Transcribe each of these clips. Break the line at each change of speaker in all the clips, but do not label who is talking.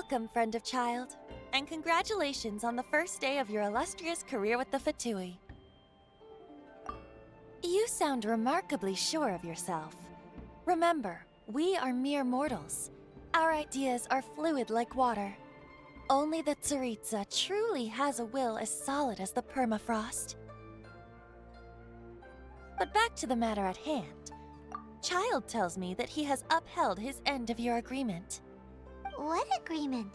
Welcome, friend of child, and congratulations on the first day of your illustrious career with the F2P. You sound remarkably sure of yourself. Remember, we are mere mortals. Our ideas are fluid like water. Only the Tsaritsa truly has a will as solid as the permafrost. But back to the matter at hand. Child tells me that he has upheld his end of your agreement.
What agreement?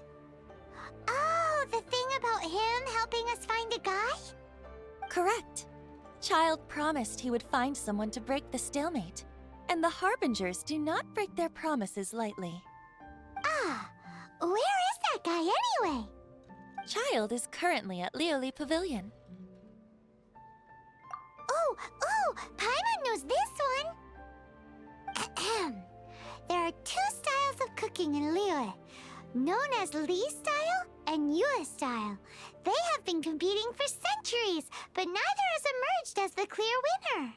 Oh, the thing about him helping us find a guy?
Correct. Child promised he would find someone to break the stalemate, and the Harbingers do not break their promises lightly.
Ah, where is that guy anyway?
Child is currently at Liyue Pavilion.
Oh, Paimon knows this one! Ahem. There are two styles of cooking in Liyue, known as Li style and Yue style. They have been competing for centuries, but neither has emerged as the clear winner.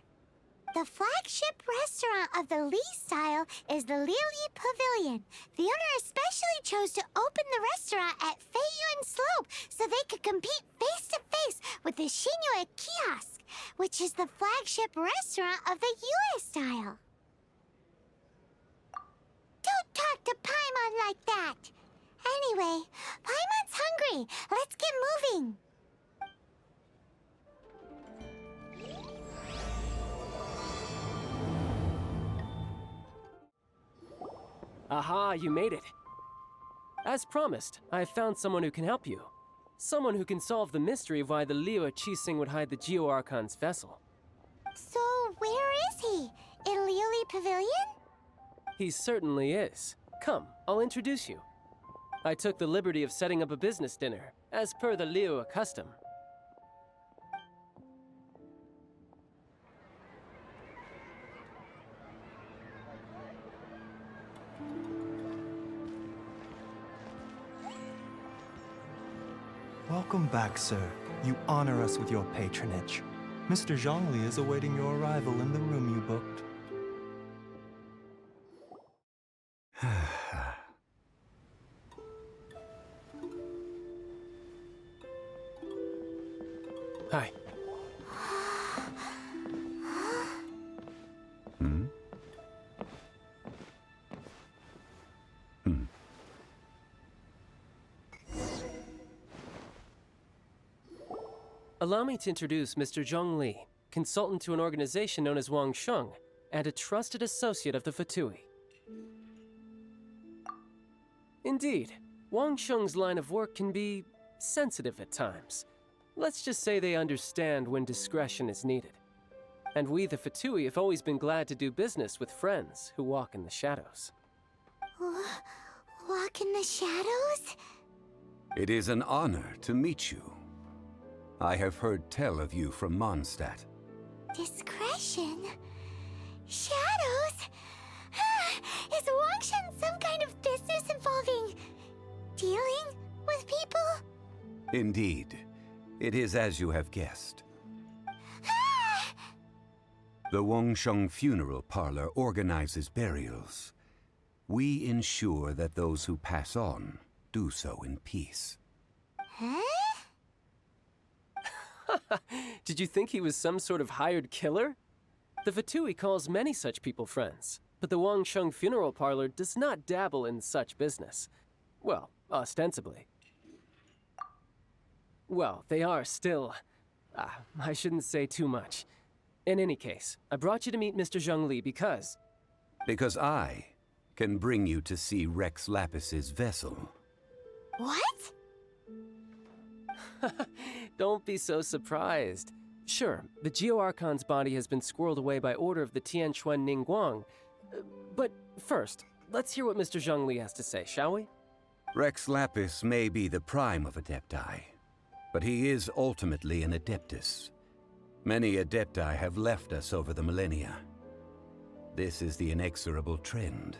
The flagship restaurant of the Li style is the Liyue Pavilion. The owner especially chose to open the restaurant at Feiyuan Slope so they could compete face-to-face with the Xinyue Kiosk, which is the flagship restaurant of the Yue style. Don't talk to Paimon like that! Anyway, Paimon's hungry. Let's get moving.
Aha, you made it. As promised, I have found someone who can help you. Someone who can solve the mystery of why the Liyue Qixing would hide the Geo-Archon's vessel.
So, where is he? In Liyue Pavilion?
He certainly is. Come, I'll introduce you. I took the liberty of setting up a business dinner, as per the Liyue custom.
Welcome back, sir. You honor us with your patronage. Mr. Zhongli is awaiting your arrival in the room you booked.
Hi. Allow me to introduce Mr. Zhongli, consultant to an organization known as Wang Sheng, and a trusted associate of the F2P. Indeed, Wang Sheng's line of work can be sensitive at times. Let's just say they understand when discretion is needed. And we, the F2P, have always been glad to do business with friends who walk in the shadows.
Walk in the shadows?
It is an honor to meet you. I have heard tell of you from Mondstadt.
Discretion? Shadows? Is Wang Shen some kind of business involving dealing with people?
Indeed. It is as you have guessed. The Wangsheng Funeral Parlor organizes burials. We ensure that those who pass on do so in peace.
Huh?
Did you think he was some sort of hired killer? The F2P calls many such people friends, but the Wangsheng Funeral Parlor does not dabble in such business. Well, ostensibly. Well, they are still... I shouldn't say too much. In any case, I brought you to meet Mr. Zhongli because...
Because I can bring you to see Rex Lapis's vessel.
What?
Don't be so surprised. Sure, the Geo-Archon's body has been squirreled away by order of the Tianquan Ningguang. But first, let's hear what Mr. Zhongli has to say, shall we?
Rex Lapis may be the prime of Adepti, but he is ultimately an Adeptus. Many Adepti have left us over the millennia. This is the inexorable trend.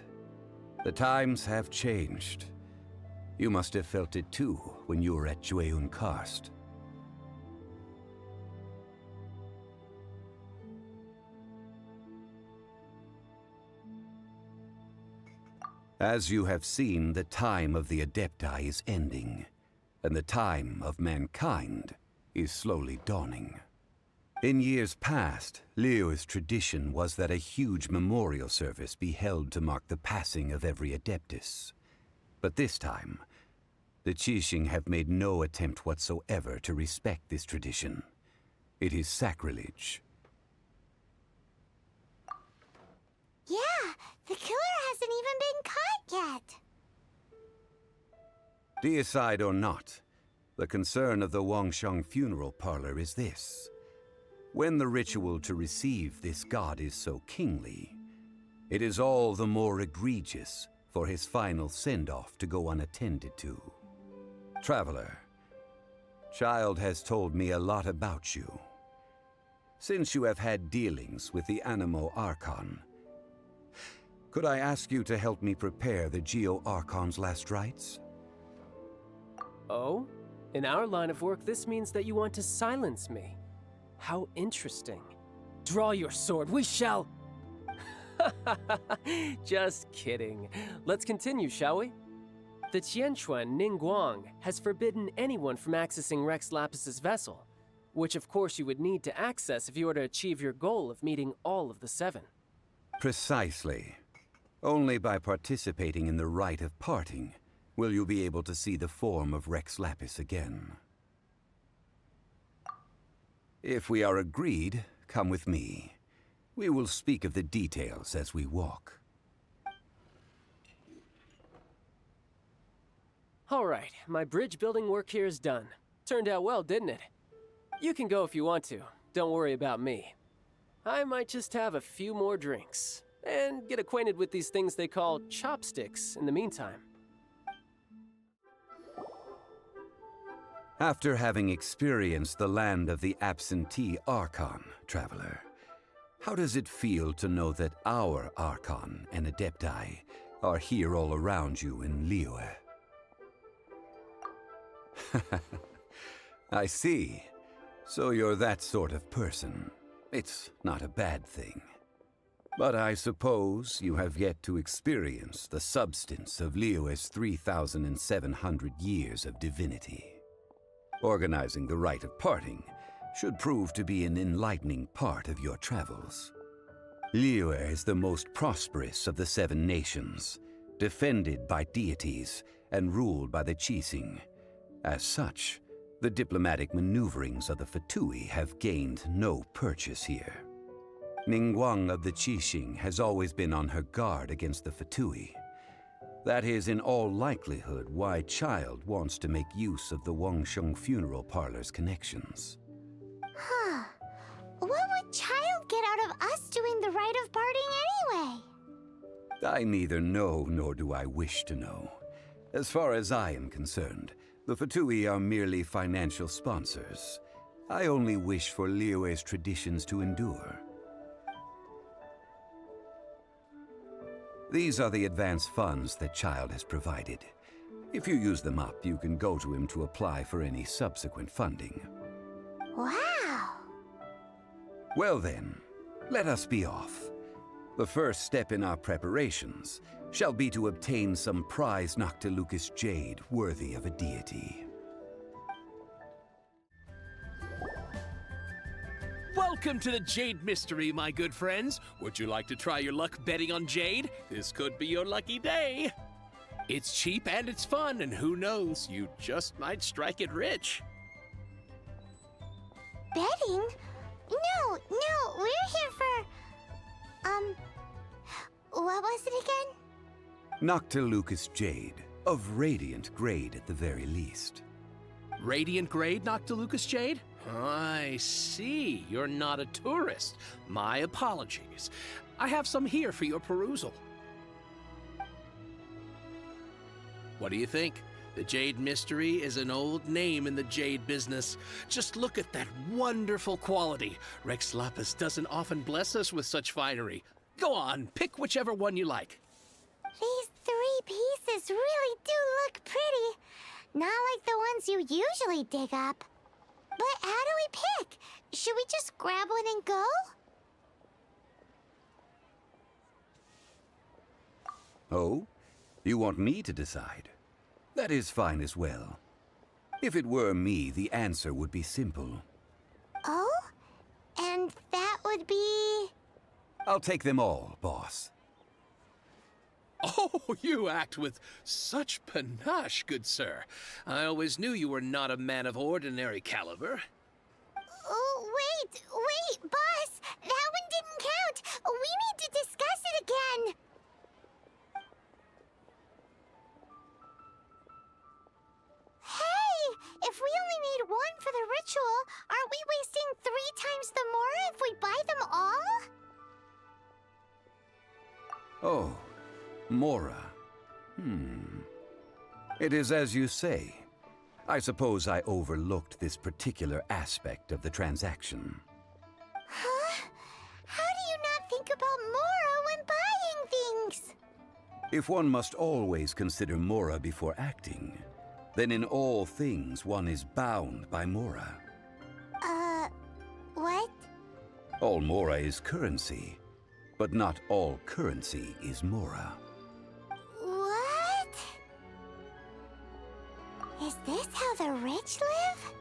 The times have changed. You must have felt it too when you were at Jueyun Karst. As you have seen, the time of the Adepti is ending, and the time of mankind is slowly dawning. In years past, Liyue's tradition was that a huge memorial service be held to mark the passing of every Adeptus. But this time, the Qixing have made no attempt whatsoever to respect this tradition. It is sacrilege.
Yeah, the killer hasn't even been caught yet.
Deicide or not, the concern of the Wangsheng funeral parlor is this. When the ritual to receive this god is so kingly, it is all the more egregious for his final send-off to go unattended to. Traveler, Child has told me a lot about you. Since you have had dealings with the Animo Archon, could I ask you to help me prepare the Geo Archon's last rites?
Oh? In our line of work, this means that you want to silence me. How interesting. Draw your sword, we shall... Just kidding. Let's continue, shall we? The Tianquan Ningguang has forbidden anyone from accessing Rex Lapis's vessel, which of course you would need to access if you were to achieve your goal of meeting all of the 7.
Precisely. Only by participating in the rite of parting will you be able to see the form of Rex Lapis again. If we are agreed, come with me. We will speak of the details as we walk.
All right, my bridge building work here is done. Turned out well, didn't it? You can go if you want to. Don't worry about me. I might just have a few more drinks and get acquainted with these things they call chopsticks in the meantime.
After having experienced the land of the absentee Archon, Traveler, how does it feel to know that our Archon and Adepti are here all around you in Liyue? I see. So you're that sort of person. It's not a bad thing. But I suppose you have yet to experience the substance of Liyue's 3,700 years of divinity. Organizing the rite of parting should prove to be an enlightening part of your travels. Liyue is the most prosperous of the 7 nations, defended by deities and ruled by the Qixing. As such, the diplomatic maneuverings of the Fatui have gained no purchase here. Ningguang of the Qixing has always been on her guard against the Fatui. That is in all likelihood why Child wants to make use of the Wangsheng funeral parlor's connections.
Huh. What would Child get out of us doing the rite of parting anyway?
I neither know nor do I wish to know. As far as I am concerned, the Fatui are merely financial sponsors. I only wish for Liyue's traditions to endure. These are the advance funds that Child has provided. If you use them up, you can go to him to apply for any subsequent funding.
Wow!
Well then, let us be off. The first step in our preparations shall be to obtain some prize Noctilucous jade worthy of a deity.
Welcome to the Jade Mystery, my good friends. Would you like to try your luck betting on Jade? This could be your lucky day. It's cheap and it's fun, and who knows, you just might strike it rich.
Betting? No, we're here for... what was it again?
Noctilucous jade, of radiant grade at the very least.
Radiant grade, Noctilucous jade? I see. You're not a tourist. My apologies. I have some here for your perusal. What do you think? The Jade Mystery is an old name in the jade business. Just look at that wonderful quality. Rex Lapis doesn't often bless us with such finery. Go on, pick whichever one you like.
These 3 pieces really do look pretty. Not like the ones you usually dig up. But how do we pick? Should we just grab one and go?
Oh? You want me to decide? That is fine as well. If it were me, the answer would be simple.
Oh? And that would be...
I'll take them all, boss.
Oh, you act with such panache, good sir. I always knew you were not a man of ordinary caliber.
Oh, wait, boss! That one didn't count! We need to discuss it again! Hey! If we only need one for the ritual, aren't we wasting 3 times the more if we buy them all?
Oh, Mora. It is as you say. I suppose I overlooked this particular aspect of the transaction.
Huh? How do you not think about Mora when buying things?
If one must always consider Mora before acting, then in all things one is bound by Mora.
What?
All Mora is currency, but not all currency is Mora.
What? Is this how the rich live?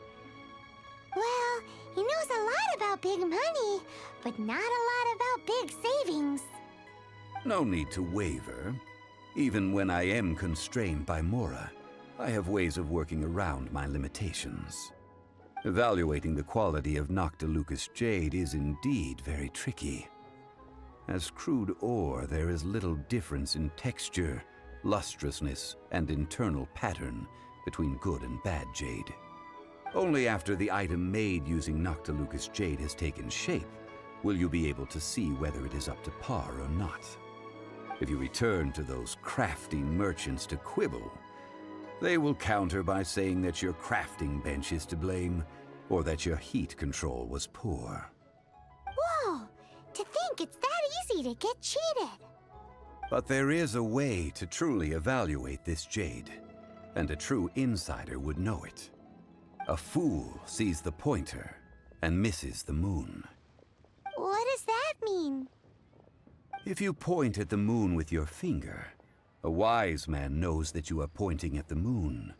Well, he knows a lot about big money, but not a lot about big savings.
No need to waver. Even when I am constrained by Mora, I have ways of working around my limitations. Evaluating the quality of Noctilucous jade is indeed very tricky. As crude ore, there is little difference in texture, lustrousness, and internal pattern between good and bad jade. Only after the item made using Noctilucous jade has taken shape will you be able to see whether it is up to par or not. If you return to those crafting merchants to quibble, they will counter by saying that your crafting bench is to blame, or that your heat control was poor.
Whoa! To think it's that easy to get cheated.
But there is a way to truly evaluate this jade, and a true insider would know it. A fool sees the pointer and misses the moon.
What does that mean?
If you point at the moon with your finger, a wise man knows that you are pointing at the moon,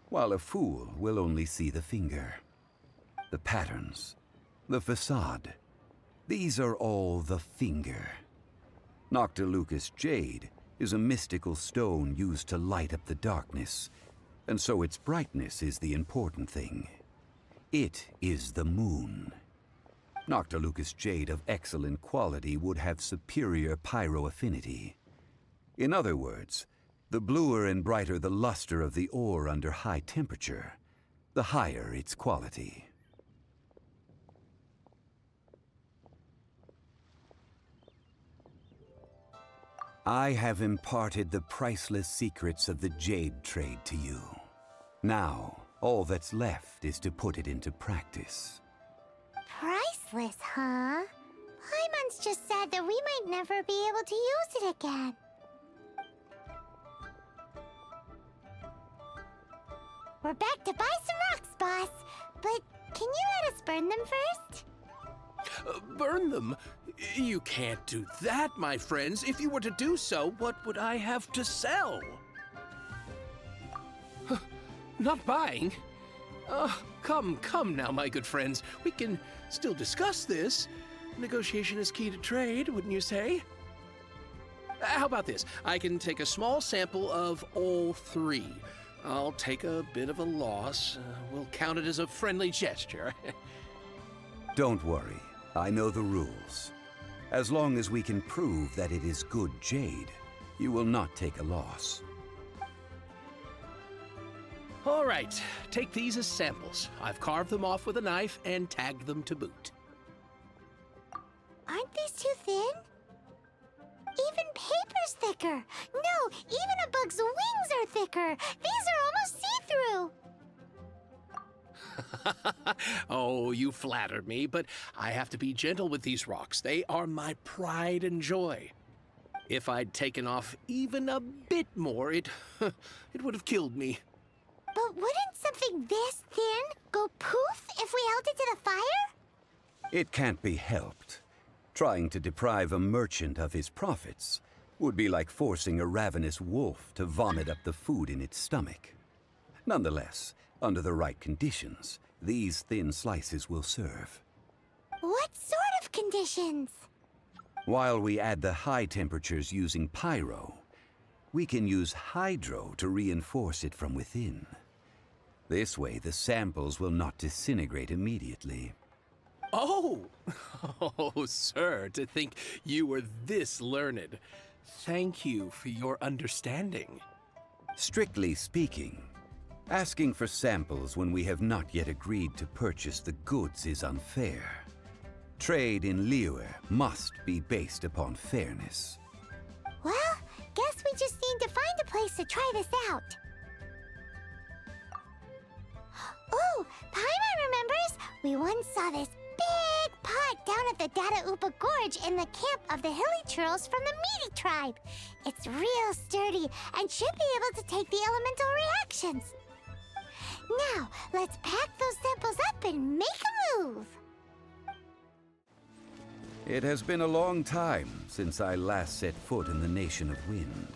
while a fool will only see the finger. The patterns, the facade, these are all the finger. Noctilucous jade is a mystical stone used to light up the darkness, and so its brightness is the important thing. It is the moon. Noctilucous jade of excellent quality would have superior pyroaffinity. In other words, the bluer and brighter the luster of the ore under high temperature, the higher its quality. I have imparted the priceless secrets of the jade trade to you. Now, all that's left is to put it into practice.
Priceless, huh? Paimon's just said that we might never be able to use it again. We're back to buy some rocks, boss. But can you let us burn them first?
Burn them? You can't do that, my friends. If you were to do so, what would I have to sell? Not buying? Come now, my good friends. We can still discuss this. Negotiation is key to trade, wouldn't you say? How about this? I can take a small sample of all 3. I'll take a bit of a loss. We'll count it as a friendly gesture.
Don't worry. I know the rules. As long as we can prove that it is good jade, you will not take a loss.
All right, take these as samples. I've carved them off with a knife and tagged them to boot.
Aren't these too thin? Even paper's thicker. No, even a bug's wings are thicker. These are almost see-through.
Oh, you flatter me, but I have to be gentle with these rocks. They are my pride and joy. If I'd taken off even a bit more, it would have killed me.
But wouldn't something this thin go poof if we held it to the fire?
It can't be helped. Trying to deprive a merchant of his profits Would be like forcing a ravenous wolf to vomit up the food in its stomach. Nonetheless, under the right conditions, these thin slices will serve.
What sort of conditions?
While we add the high temperatures using pyro, we can use hydro to reinforce it from within. This way, the samples will not disintegrate immediately.
Oh! Oh, sir, to think you were this learned. Thank you for your understanding.
Strictly speaking, asking for samples when we have not yet agreed to purchase the goods is unfair. Trade in Liyue must be based upon fairness.
Well, guess we just need to find a place to try this out. Oh, Paimon remembers we once saw this big pot down at the Dada Upa Gorge in the camp of the hilly churls from the Meaty tribe. It's real sturdy and should be able to take the elemental reactions. Now, let's pack those samples up and make a move.
It has been a long time since I last set foot in the Nation of Wind.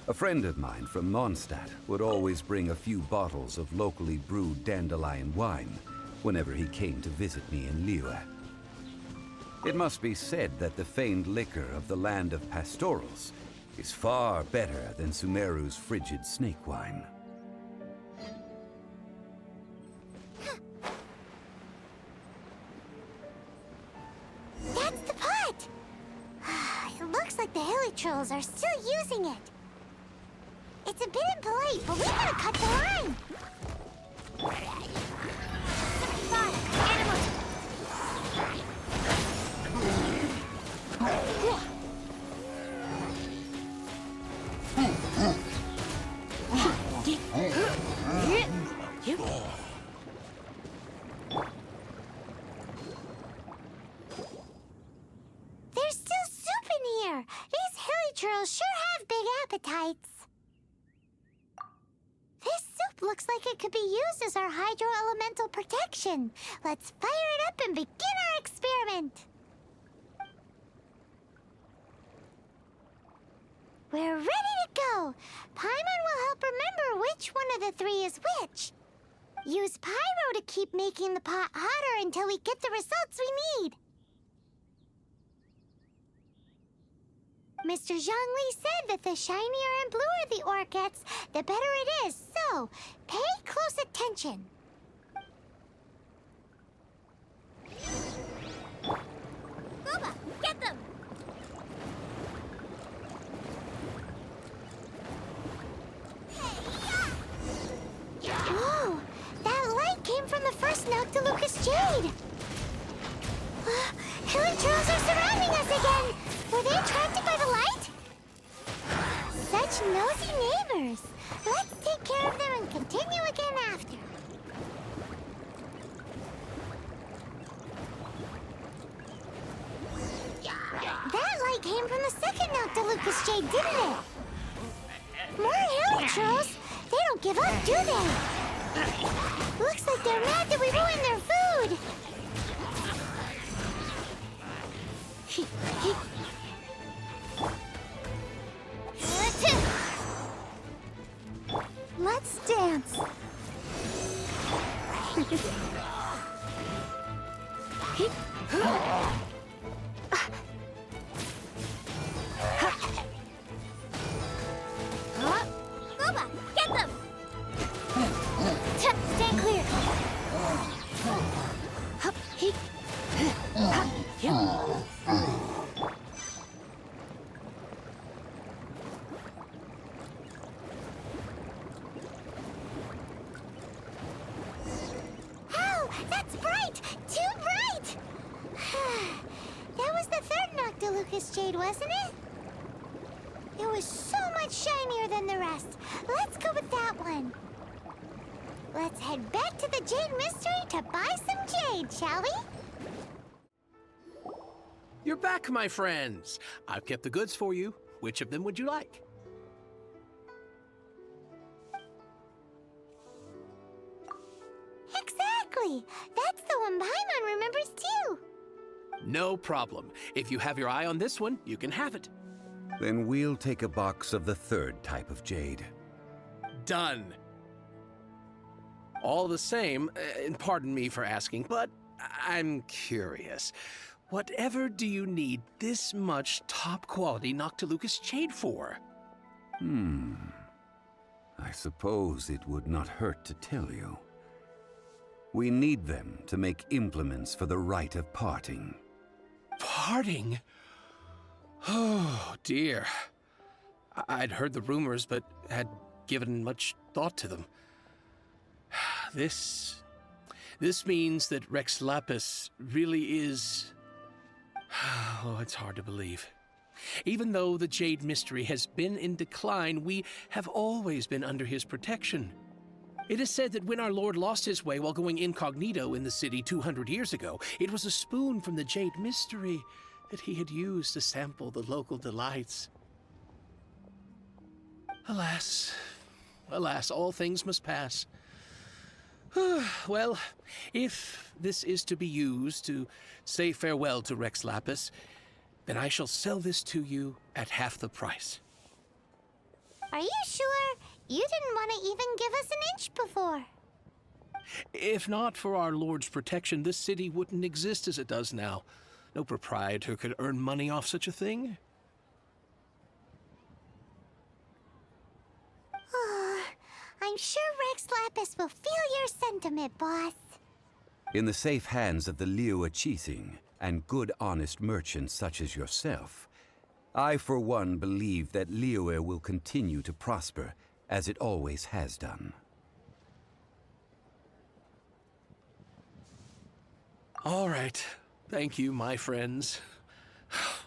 A friend of mine from Mondstadt would always bring a few bottles of locally brewed dandelion wine whenever he came to visit me in Liyue. It must be said that the famed liquor of the land of pastorals is far better than Sumeru's frigid snake wine.
That's the pot! It looks like the hilly trolls are still using it. It's a bit impolite, but we gotta cut the line! There's still soup in here! These hilly churls sure have big appetites. This soup looks like it could be used as our hydro-elemental protection. Let's fire it up and begin our experiment. We're ready to go. Paimon will help remember which one of the three is which. Use pyro to keep making the pot hotter until we get the results we need. Mr. Zhongli said that the shinier and bluer the ore gets, the better it is, so pay close attention. Gooba, get them! Whoa! That light came from the first Noctilucous Jade! Hilly trolls are surrounding us again! Were they attracted by the light? Such nosy neighbors! Let's take care of them and continue again after. That light came from the second Noctilucous Jade, didn't it? More hilly trolls! They don't give up, do they? Looks like they're mad that we ruined their food! Let's dance! Gooba, get them! Stand clear! Oh, that's bright! Too bright! That was the third Noctilucous Jade, wasn't it? It was so much shinier than the rest. Let's go with that one. Let's head back to the Jade Mystery to buy some jade, shall we?
You're back, my friends. I've kept the goods for you. Which of them would you like?
Exactly! That's the one Paimon remembers too!
No problem. If you have your eye on this one, you can have it.
Then we'll take a box of the third type of jade.
Done. All the same, and pardon me for asking, but I'm curious. Whatever do you need this much top-quality Noctilucous jade for?
I suppose it would not hurt to tell you. We need them to make implements for the rite of parting.
Parting? Oh, dear. I'd heard the rumors, but had given much thought to them. This means that Rex Lapis really is... Oh, it's hard to believe. Even though the Jade Mystery has been in decline, we have always been under his protection. It is said that when our Lord lost his way while going incognito in the city 200 years ago, it was a spoon from the Jade Mystery that he had used to sample the local delights. Alas, alas, all things must pass. Well, if this is to be used to say farewell to Rex Lapis, then I shall sell this to you at half the price.
Are you sure? You didn't want to even give us an inch before.
If not for our Lord's protection, this city wouldn't exist as it does now. No proprietor could earn money off such a thing.
I'm sure Rex Lapis will feel your sentiment, boss.
In the safe hands of the Liyue and good honest merchants such as yourself, I for one believe that Liyue will continue to prosper as it always has done.
All right. Thank you, my friends.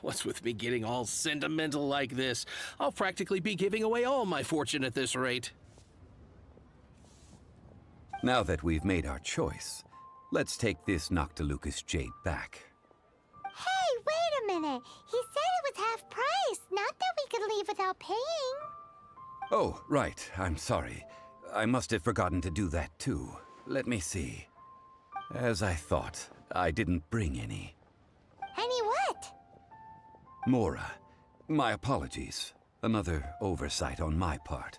What's with me getting all sentimental like this? I'll practically be giving away all my fortune at this rate.
Now that we've made our choice, let's take this Noctilucous jade back.
Hey, wait a minute. He said it was half price, not that we could leave without paying.
Oh, right. I'm sorry. I must have forgotten to do that too. Let me see. As I thought, I didn't bring any.
Any what?
Mora, my apologies. Another oversight on my part.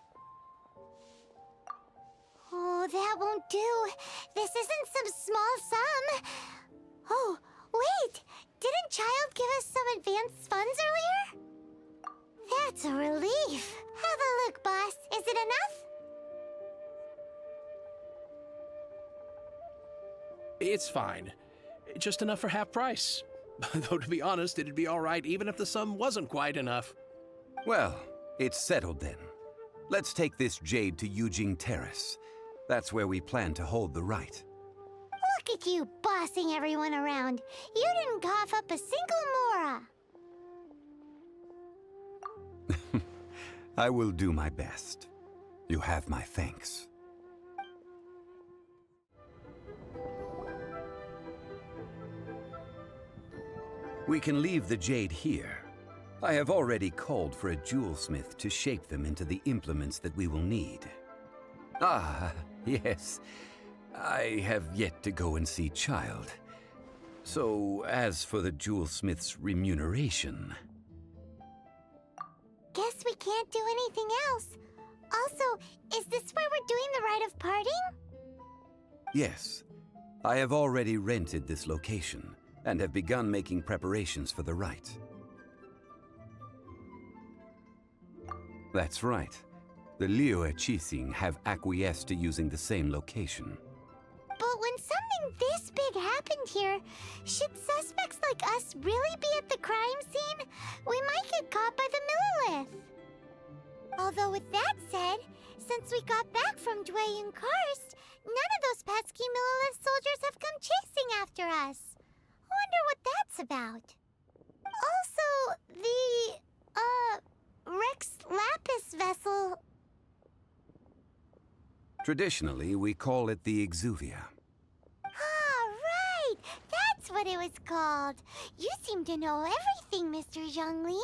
Oh, that won't do. This isn't some small sum. Oh, wait. Didn't Child give us some advance funds earlier? That's a relief. Have a look, boss. Is it enough?
It's fine. Just enough for half price. Though, to be honest, it'd be all right even if the sum wasn't quite enough.
Well, it's settled then. Let's take this jade to Yujing Terrace. That's where we plan to hold the rite.
Look at you bossing everyone around. You didn't cough up a single Mora.
I will do my best. You have my thanks. We can leave the jade here. I have already called for a jewelsmith to shape them into the implements that we will need. Ah, yes. I have yet to go and see Child. So, as for the jewelsmith's remuneration...
Guess we can't do anything else. Also, is this where we're doing the rite of parting?
Yes. I have already rented this location, and have begun making preparations for the rite. That's right. The Liyue have acquiesced to using the same location.
But when something this big happened here, should suspects like us really be at the crime scene? We might get caught by the Millilith. Although with that said, since we got back from Dway and Karst, none of those pesky Millilith soldiers have come chasing after us. Wonder what that's about. Also, the, Rex Lapis vessel...
Traditionally, we call it the Exuvia.
Ah, right! That's what it was called. You seem to know everything, Mr. Zhongli.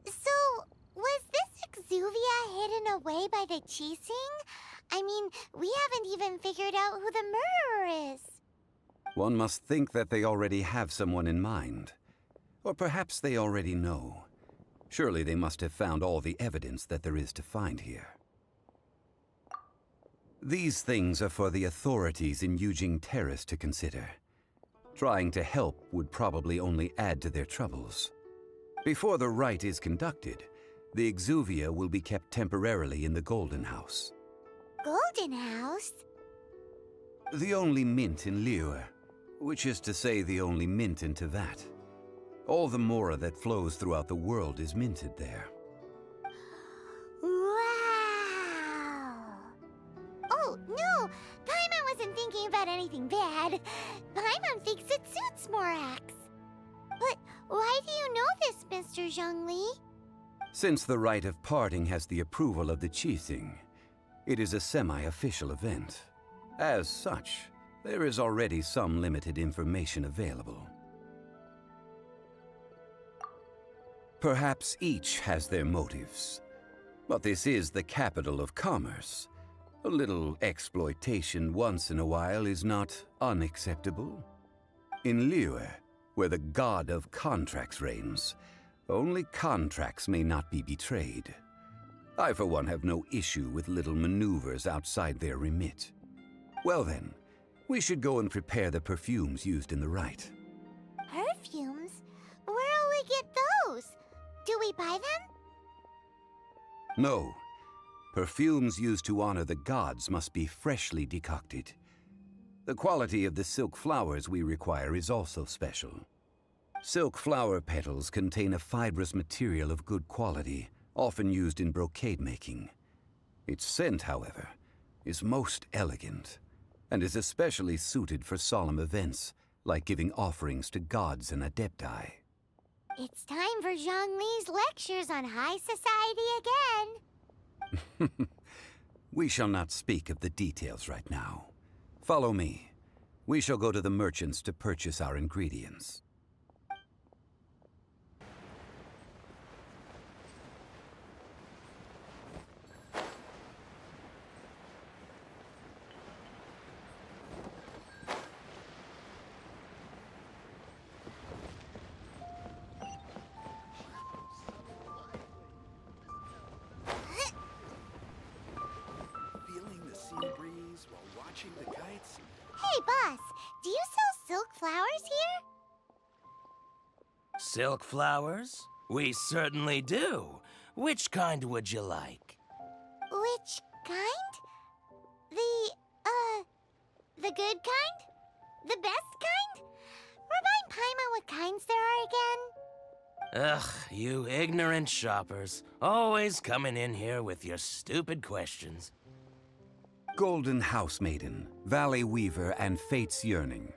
So, was this Exuvia hidden away by the Qixing? I mean, we haven't even figured out who the murderer is.
One must think that they already have someone in mind. Or perhaps they already know. Surely they must have found all the evidence that there is to find here. These things are for the authorities in Yujing Terrace to consider. Trying to help would probably only add to their troubles. Before the rite is conducted, the exuvia will be kept temporarily in the Golden House.
Golden House?
The only mint in Liyue, which is to say the only mint in Tevat. All the mora that flows throughout the world is minted there.
Wow! Oh, no! Paimon wasn't thinking about anything bad. Paimon thinks it suits Morax. But why do you know this, Mr. Zhongli?
Since the rite of parting has the approval of the Qixing, it is a semi-official event. As such, there is already some limited information available. Perhaps each has their motives, but this is the capital of commerce. A little exploitation once in a while is not unacceptable. In Liyue, where the god of contracts reigns, only contracts may not be betrayed. I, for one, have no issue with little maneuvers outside their remit. Well then, we should go and prepare the perfumes used in the rite.
Perfumes? Where'll we get those? Do we buy them?
No. Perfumes used to honor the gods must be freshly decocted. The quality of the silk flowers we require is also special. Silk flower petals contain a fibrous material of good quality, often used in brocade making. Its scent, however, is most elegant, and is especially suited for solemn events, like giving offerings to gods and adepti.
It's time for Zhongli's lectures on high society again.
We shall not speak of the details right now. Follow me. We shall go to the merchants to purchase our ingredients.
Hey, boss, do you sell silk flowers here?
Silk flowers? We certainly do. Which kind would you like?
Which kind? The good kind? The best kind? Remind Paimon what kinds there are again.
Ugh, you ignorant shoppers. Always coming in here with your stupid questions.
Golden House Maiden, Valley Weaver, and Fate's Yearning.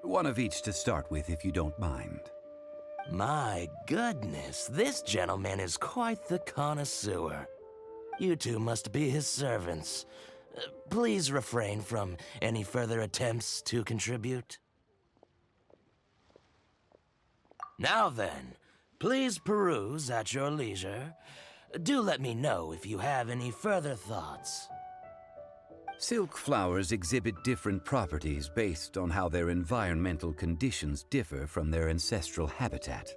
One of each to start with, if you don't mind.
My goodness, this gentleman is quite the connoisseur. You two must be his servants. Please refrain from any further attempts to contribute. Now then, please peruse at your leisure. Do let me know if you have any further thoughts.
Silk flowers exhibit different properties based on how their environmental conditions differ from their ancestral habitat.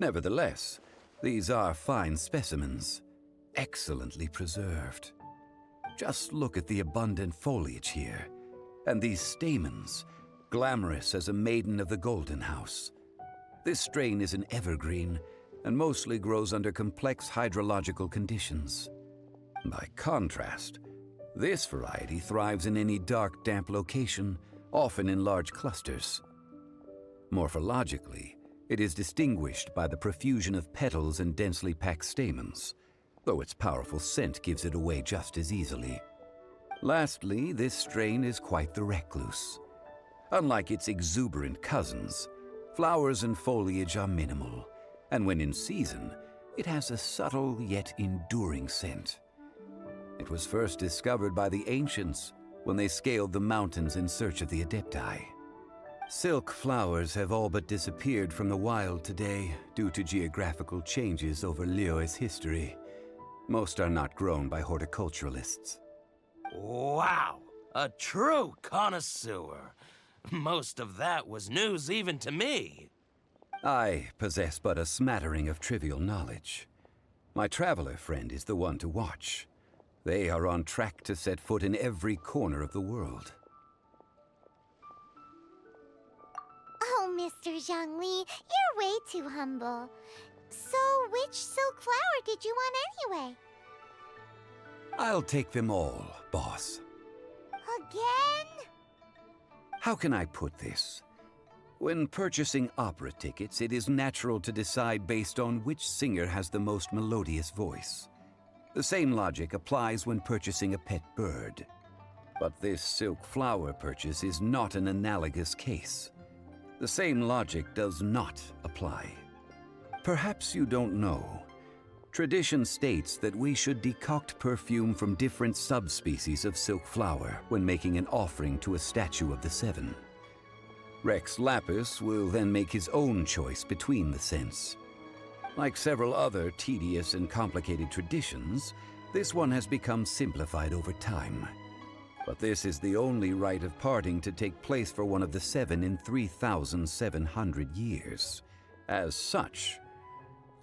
Nevertheless, these are fine specimens, excellently preserved. Just look at the abundant foliage here, and these stamens, glamorous as a maiden of the Golden House. This strain is an evergreen, and mostly grows under complex hydrological conditions. By contrast, this variety thrives in any dark, damp location, often in large clusters. Morphologically, it is distinguished by the profusion of petals and densely packed stamens, though its powerful scent gives it away just as easily. Lastly, this strain is quite the recluse. Unlike its exuberant cousins, flowers and foliage are minimal, and when in season, it has a subtle yet enduring scent. It was first discovered by the ancients when they scaled the mountains in search of the adepti. Silk flowers have all but disappeared from the wild today due to geographical changes over Liyue's history. Most are not grown by horticulturalists.
Wow! A true connoisseur. Most of that was news even to me.
I possess but a smattering of trivial knowledge. My traveler friend is the one to watch. They are on track to set foot in every corner of the world.
Oh, Mr. Zhongli, you're way too humble. So, which silk flower did you want anyway?
I'll take them all, boss.
Again?
How can I put this? When purchasing opera tickets, it is natural to decide based on which singer has the most melodious voice. The same logic applies when purchasing a pet bird. But this silk flower purchase is not an analogous case. The same logic does not apply. Perhaps you don't know. Tradition states that we should decoct perfume from different subspecies of silk flower when making an offering to a statue of the seven. Rex Lapis will then make his own choice between the scents. Like several other tedious and complicated traditions, this one has become simplified over time. But this is the only rite of parting to take place for one of the seven in 3,700 years. As such,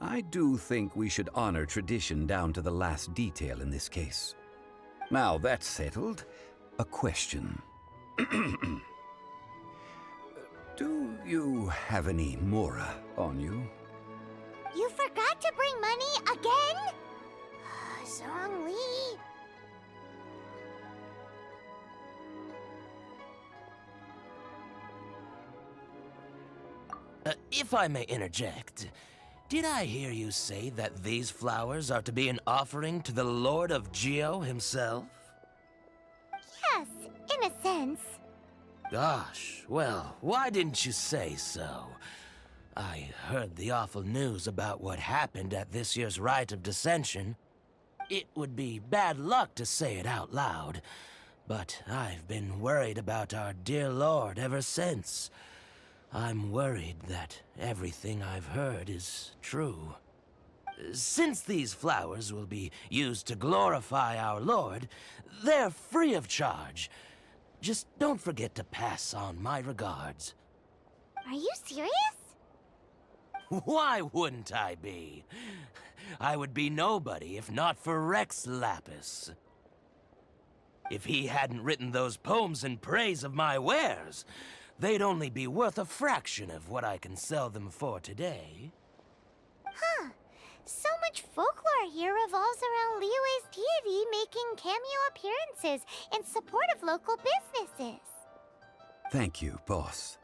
I do think we should honor tradition down to the last detail in this case. Now that's settled, a question. Do you have any mora on you?
You forgot to bring money again? Zhongli.
If I may interject, did I hear you say that these flowers are to be an offering to the Lord of Geo himself?
Yes, in a sense.
Gosh, well, why didn't you say so? I heard the awful news about what happened at this year's Rite of Descension. It would be bad luck to say it out loud, but I've been worried about our dear Lord ever since. I'm worried that everything I've heard is true. Since these flowers will be used to glorify our Lord, they're free of charge. Just don't forget to pass on my regards.
Are you serious?
Why wouldn't I be? I would be nobody if not for Rex Lapis. If he hadn't written those poems in praise of my wares, they'd only be worth a fraction of what I can sell them for today.
Huh. So much folklore here revolves around Liyue's deity making cameo appearances in support of local businesses.
Thank you, boss.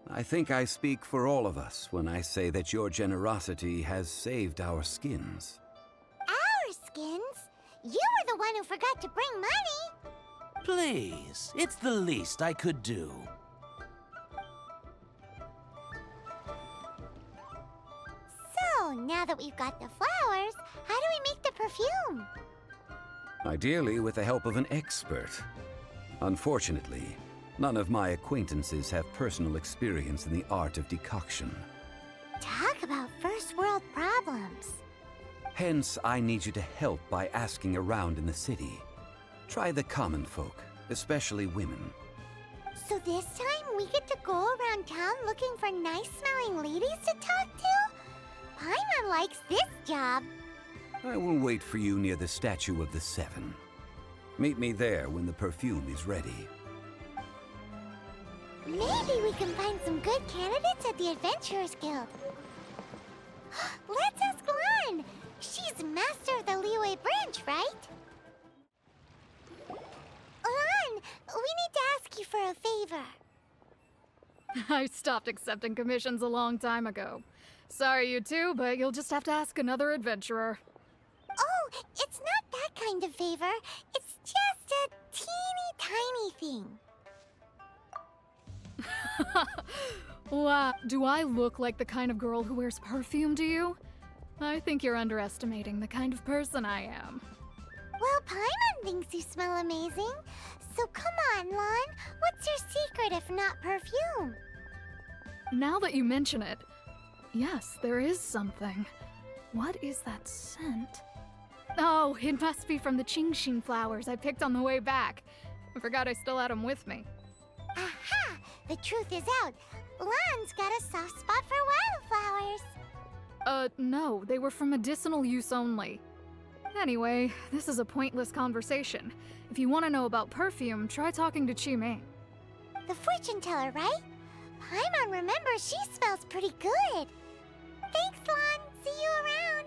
I think I speak for all of us when I say that your generosity has saved our skins.
Our skins? You were the one who forgot to bring money!
Please, it's the least I could do.
So, now that we've got the flowers, how do we make the perfume?
Ideally with the help of an expert. Unfortunately, none of my acquaintances have personal experience in the art of decoction.
Talk about first world problems.
Hence, I need you to help by asking around in the city. Try the common folk, especially women.
So this time we get to go around town looking for nice-smelling ladies to talk to? Paimon likes this job.
I will wait for you near the statue of the Seven. Meet me there when the perfume is ready.
Maybe we can find some good candidates at the Adventurers Guild. Let's ask Lan. She's master of the Liyue branch, right? Lan, we need to ask you for a favor.
I stopped accepting commissions a long time ago. Sorry, you two, but you'll just have to ask another adventurer.
Oh, it's not that kind of favor. It's just a teeny tiny thing.
Wow, do I look like the kind of girl who wears perfume to you? I think you're underestimating the kind of person I am.
Well, Paimon thinks you smell amazing. So come on, Lan. What's your secret if not perfume?
Now that you mention it, yes, there is something. What is that scent? Oh, it must be from the Qingxin flowers I picked on the way back. I forgot I still had them with me.
Aha! The truth is out. Lan's got a soft spot for wildflowers.
No, they were for medicinal use only. Anyway, this is a pointless conversation. If you want to know about perfume, try talking to Chi-Ming.
The fortune teller, right? Paimon remembers she smells pretty good. Thanks, Lan. See you around.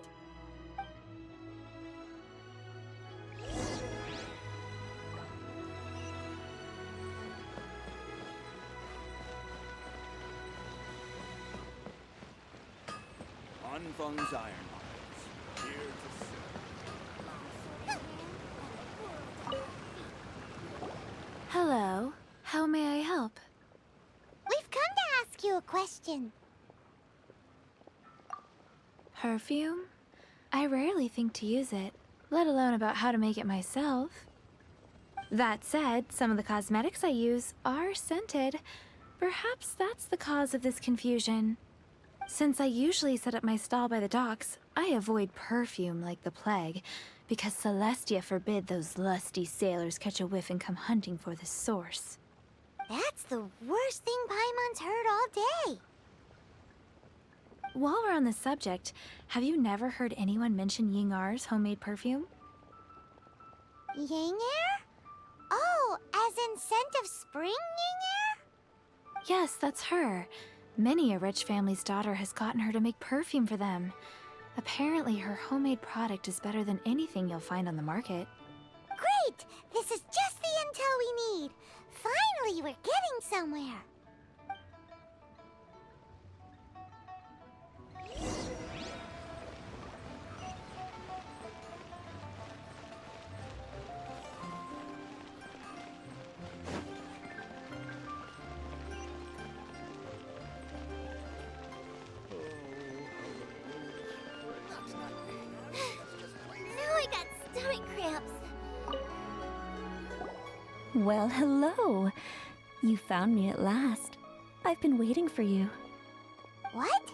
Anfang's Iron Mines. Here to serve.
Hello. How may I help?
We've come to ask you a question.
Perfume? I rarely think to use it, let alone about how to make it myself. That said, some of the cosmetics I use are scented. Perhaps that's the cause of this confusion. Since I usually set up my stall by the docks, I avoid perfume like the plague, because Celestia forbid those lusty sailors catch a whiff and come hunting for the source.
That's the worst thing Paimon's heard all day.
While we're on the subject, have you never heard anyone mention Ying-Ar's homemade perfume?
Ying-Er? Oh, as in scent of spring Ying-Er?
Yes, that's her. Many a rich family's daughter has gotten her to make perfume for them. Apparently, her homemade product is better than anything you'll find on the market.
Great! This is just the intel we need. Finally, we're getting somewhere. Now I got stomach cramps.
Well, hello. You found me at last. I've been waiting for you.
What?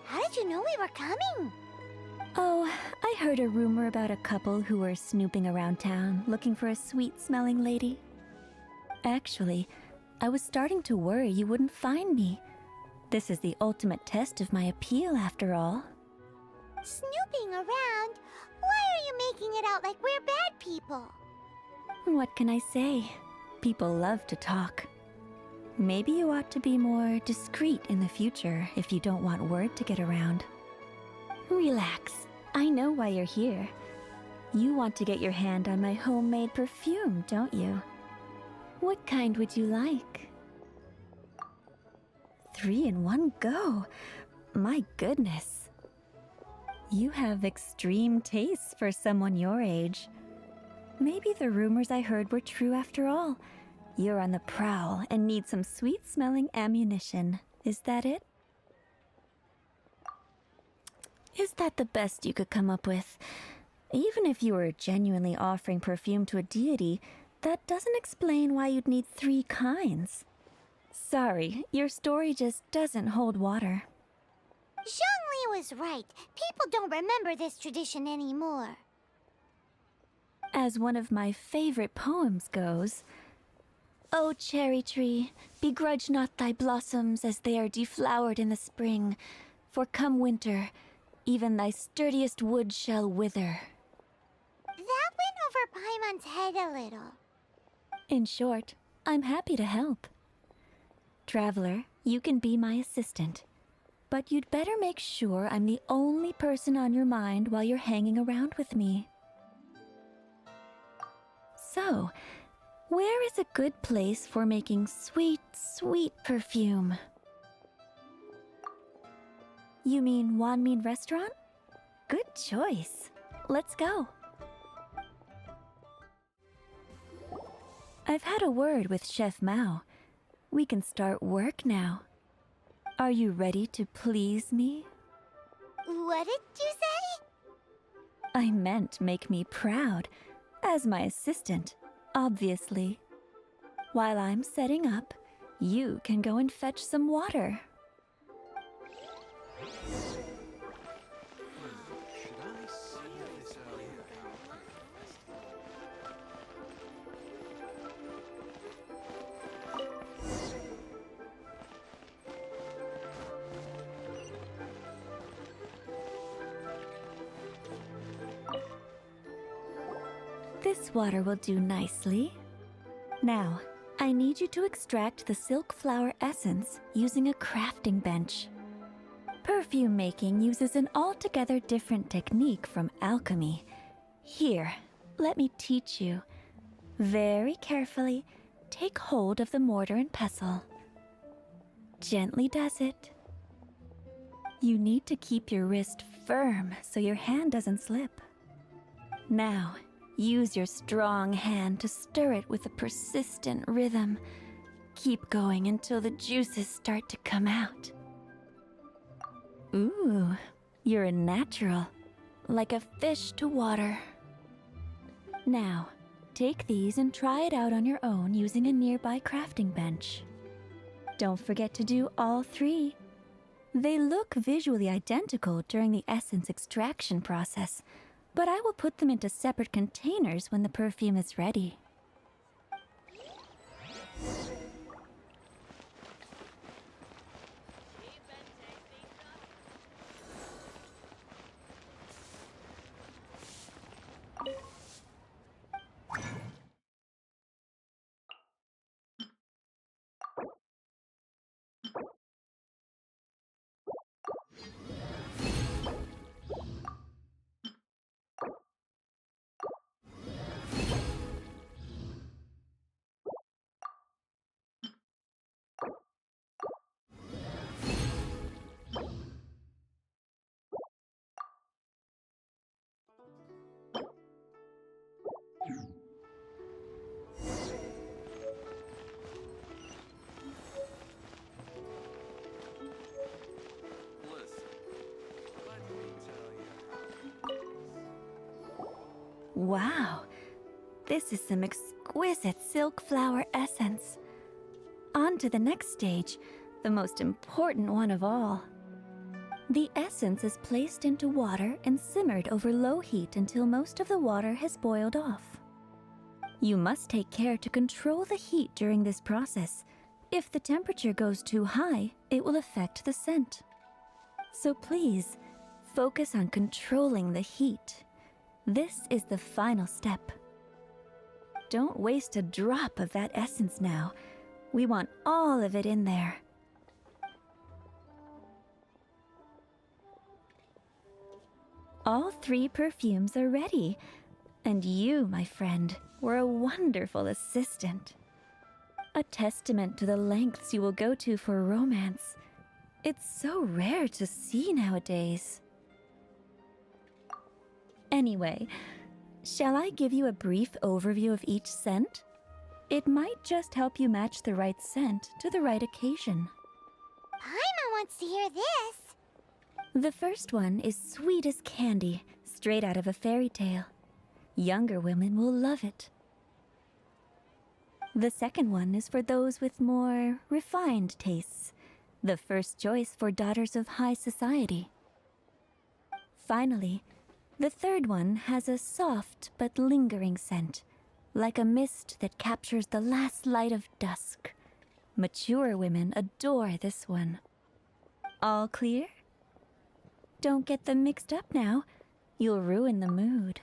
How did you know we were coming?
Oh, I heard a rumor about a couple who were snooping around town looking for a sweet-smelling lady. Actually, I was starting to worry you wouldn't find me. This is the ultimate test of my appeal, after all.
Snooping around? Why are you making it out like we're bad people?
What can I say? People love to talk. Maybe you ought to be more discreet in the future if you don't want word to get around. Relax. I know why you're here. You want to get your hand on my homemade perfume, don't you? What kind would you like? 3 in one go. My goodness. You have extreme tastes for someone your age. Maybe the rumors I heard were true after all. You're on the prowl and need some sweet-smelling ammunition. Is that it? Is that the best you could come up with? Even if you were genuinely offering perfume to a deity, that doesn't explain why you'd need 3 kinds. Sorry, your story just doesn't hold water.
Zhongli was right. People don't remember this tradition anymore.
As one of my favorite poems goes, "O cherry tree, begrudge not thy blossoms as they are deflowered in the spring, for come winter, even thy sturdiest wood shall wither."
That went over Paimon's head a little.
In short, I'm happy to help. Traveler, you can be my assistant, but you'd better make sure I'm the only person on your mind while you're hanging around with me. So, where is a good place for making sweet, sweet perfume? You mean Wanmin Restaurant? Good choice. Let's go. I've had a word with Chef Mao. We can start work now. Are you ready to please me?
What did you say?
I meant make me proud. As my assistant, obviously. While I'm setting up, you can go and fetch some water. This water will do nicely. Now, I need you to extract the silk flower essence using a crafting bench. Perfume making uses an altogether different technique from alchemy. Here, let me teach you. Very carefully, take hold of the mortar and pestle. Gently does it. You need to keep your wrist firm so your hand doesn't slip. Now, use your strong hand to stir it with a persistent rhythm. Keep going until the juices start to come out. Ooh, you're a natural, like a fish to water. Now, take these and try it out on your own using a nearby crafting bench. Don't forget to do all three. They look visually identical during the essence extraction process, but I will put them into separate containers when the perfume is ready. Wow, this is some exquisite silk flower essence. On to the next stage, the most important one of all. The essence is placed into water and simmered over low heat until most of the water has boiled off. You must take care to control the heat during this process. If the temperature goes too high, it will affect the scent. So please, focus on controlling the heat. This is the final step. Don't waste a drop of that essence now. We want all of it in there. All three perfumes are ready, and you, my friend, were a wonderful assistant. A testament to the lengths you will go to for romance. It's so rare to see nowadays. Anyway, shall I give you a brief overview of each scent? It might just help you match the right scent to the right occasion.
Paimon wants to hear this.
The first one is sweet as candy, straight out of a fairy tale. Younger women will love it. The second one is for those with more refined tastes. The first choice for daughters of high society. Finally, the third one has a soft but lingering scent, like a mist that captures the last light of dusk. Mature women adore this one. All clear? Don't get them mixed up now. You'll ruin the mood.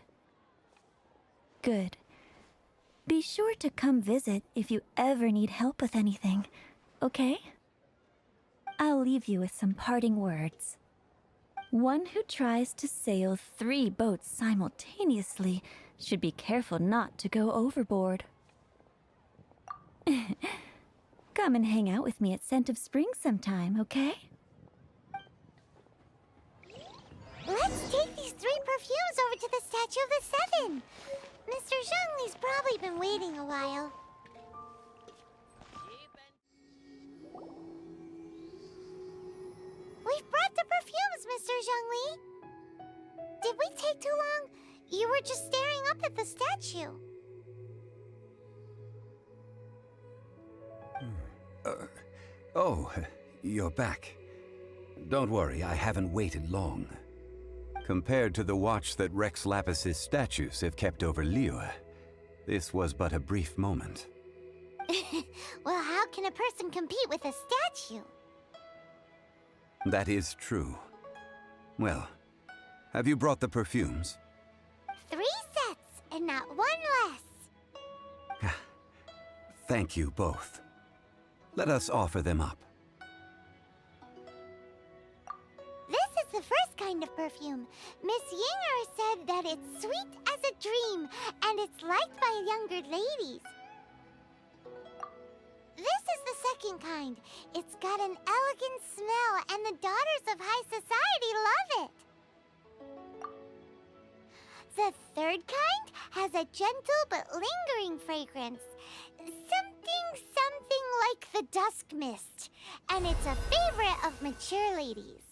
Good. Be sure to come visit if you ever need help with anything, okay? I'll leave you with some parting words. One who tries to sail 3 boats simultaneously should be careful not to go overboard. Come and hang out with me at Scent of Spring sometime, okay?
Let's take these 3 perfumes over to the Statue of the Seven. Mr. Zhongli's probably been waiting a while. We've brought the perfumes, Mr. Zhongli. Did we take too long? You were just staring up at the statue.
Oh, you're back. Don't worry, I haven't waited long. Compared to the watch that Rex Lapis's statues have kept over Liyue, this was but a brief moment.
Well, how can a person compete with a statue?
That is true. Well, have you brought the perfumes?
3 sets, and not one less.
Thank you both. Let us offer them up.
This is the first kind of perfume. Miss Yinger said that it's sweet as a dream, and it's liked by younger ladies. This is the second kind. It's got an elegant smell, and the daughters of high society love it. The third kind has a gentle but lingering fragrance. Something like the dusk mist. And it's a favorite of mature ladies.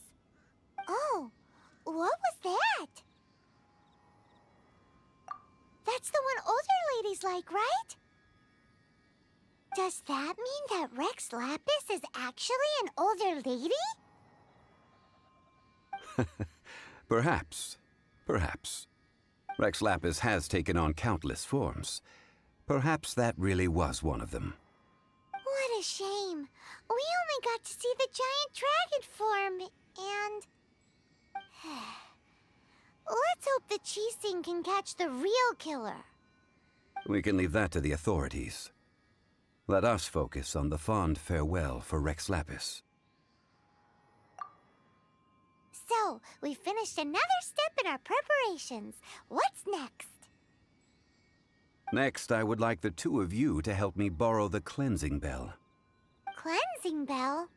Oh, what was that? That's the one older ladies like, right? Does that mean that Rex Lapis is actually an older lady?
Perhaps. Perhaps. Rex Lapis has taken on countless forms. Perhaps that really was one of them.
What a shame. We only got to see the giant dragon form, and... Let's hope the Chising can catch the real killer.
We can leave that to the authorities. Let us focus on the fond farewell for Rex Lapis.
So, we finished another step in our preparations. What's next?
Next, I would like the two of you to help me borrow the cleansing bell.
Cleansing bell?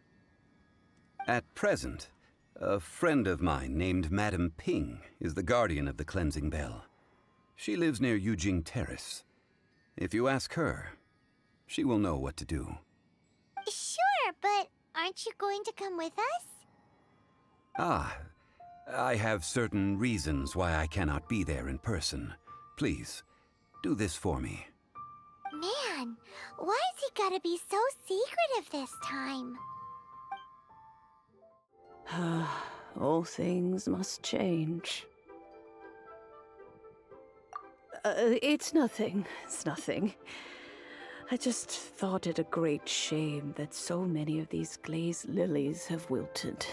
At present, a friend of mine named Madame Ping is the guardian of the cleansing bell. She lives near Yujing Terrace. If you ask her, she will know what to do.
Sure, but aren't you going to come with us?
Ah, I have certain reasons why I cannot be there in person. Please, do this for me.
Man, why's he gotta be so secretive this time?
All things must change. It's nothing. It's nothing. I just thought it a great shame that so many of these glazed lilies have wilted.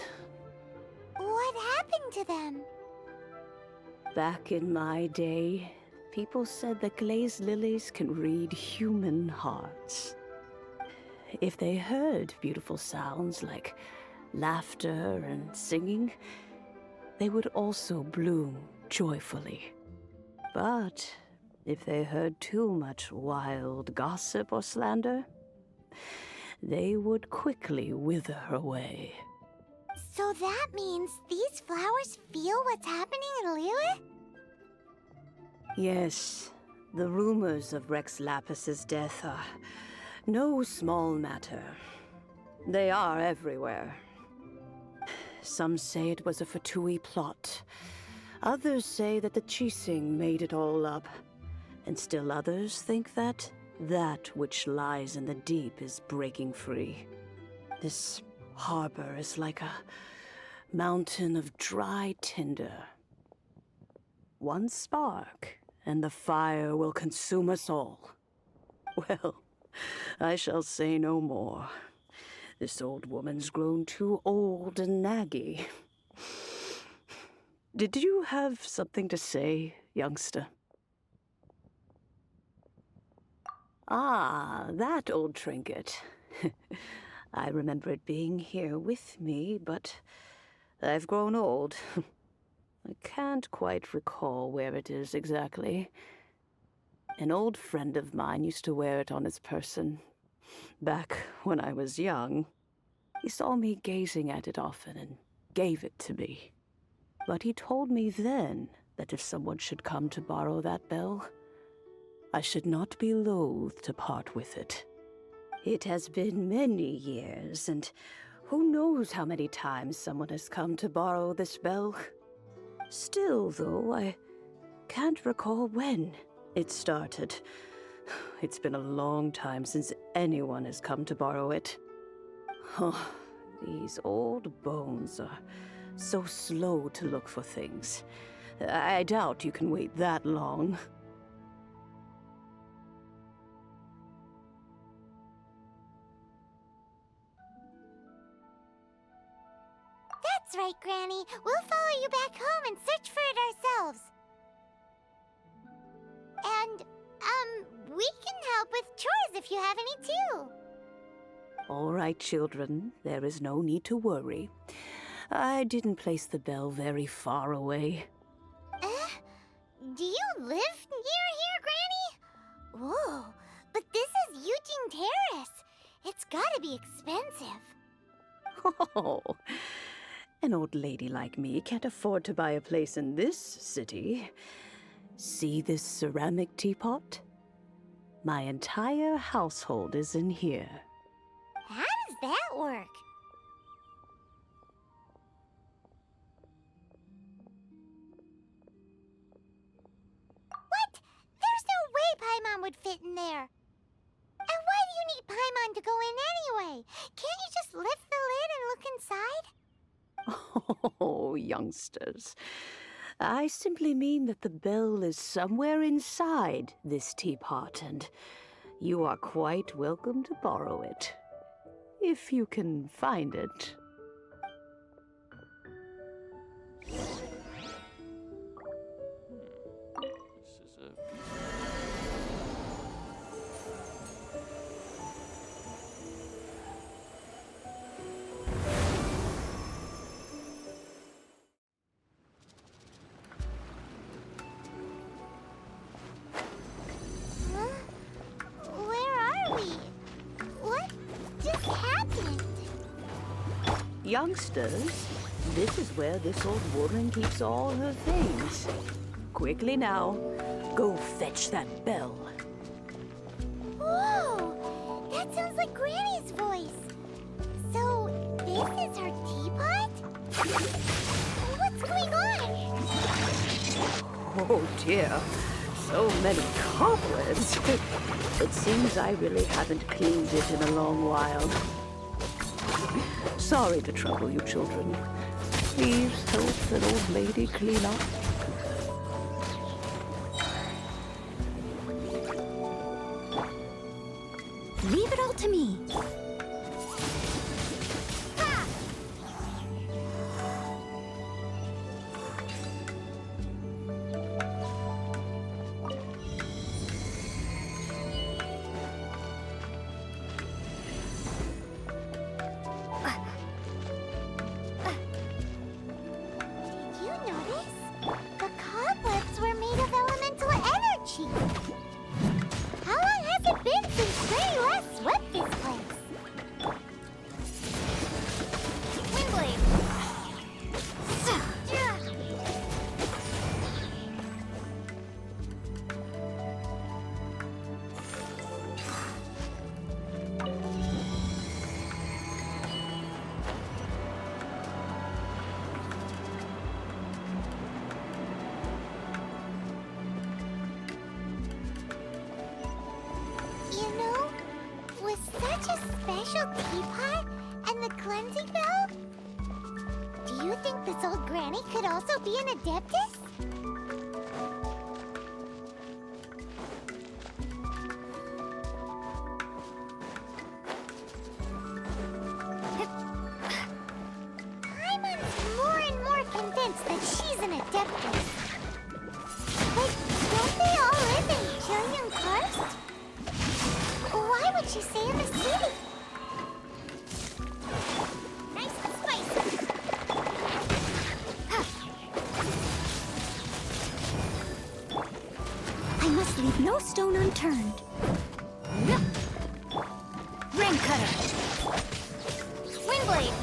What happened to them?
Back in my day, people said that glazed lilies can read human hearts. If they heard beautiful sounds like laughter and singing, they would also bloom joyfully. But if they heard too much wild gossip or slander, they would quickly wither away.
So that means these flowers feel what's happening in Liyue?
Yes, the rumors of Rex Lapis's death are no small matter. They are everywhere. Some say it was a F2P plot. Others say that the Chising made it all up. And still others think that which lies in the deep is breaking free. This harbor is like a mountain of dry tinder. One spark, and the fire will consume us all. Well, I shall say no more. This old woman's grown too old and naggy. Did you have something to say, youngster? Ah, that old trinket. I remember it being here with me, but I've grown old. I can't quite recall where it is exactly. An old friend of mine used to wear it on his person, back when I was young. He saw me gazing at it often and gave it to me. But he told me then that if someone should come to borrow that bell, I should not be loath to part with it. It has been many years, and who knows how many times someone has come to borrow this bell. Still, though, I can't recall when it started. It's been a long time since anyone has come to borrow it. Oh, these old bones are so slow to look for things. I doubt you can wait that long.
That's right, Granny. We'll follow you back home and search for it ourselves. We can help with chores if you have any too.
All right, children, there is no need to worry. I didn't place the bell very far away.
Do you live near here, Granny? Whoa, but this is Eugene Terrace. It's gotta be expensive.
Oh, an old lady like me can't afford to buy a place in this city. See this ceramic teapot? My entire household is in here.
How does that work? What? There's no way Paimon would fit in there. And why do you need Paimon to go in anyway? Can't you just lift the lid and look inside?
Oh, youngsters. I simply mean that the bell is somewhere inside this teapot, and you are quite welcome to borrow it. If you can find it. Youngsters, this is where this old woman keeps all her things. Quickly now, go fetch that bell.
Whoa! That sounds like Granny's voice. So, this is her teapot? What's going on?
Oh dear, so many cobwebs. It seems I really haven't cleaned it in a long while. Sorry to trouble you, children. Please help an old lady clean up.
Leave it all to me.
Teapot and the cleansing bell? Do you think this old granny could also be an adeptus? Paimon's more and more convinced that she's an adeptus. But don't they all live in Chilian Karst? Why would she stay in the city?
Leave no stone unturned. Rain cutter.
Windblade.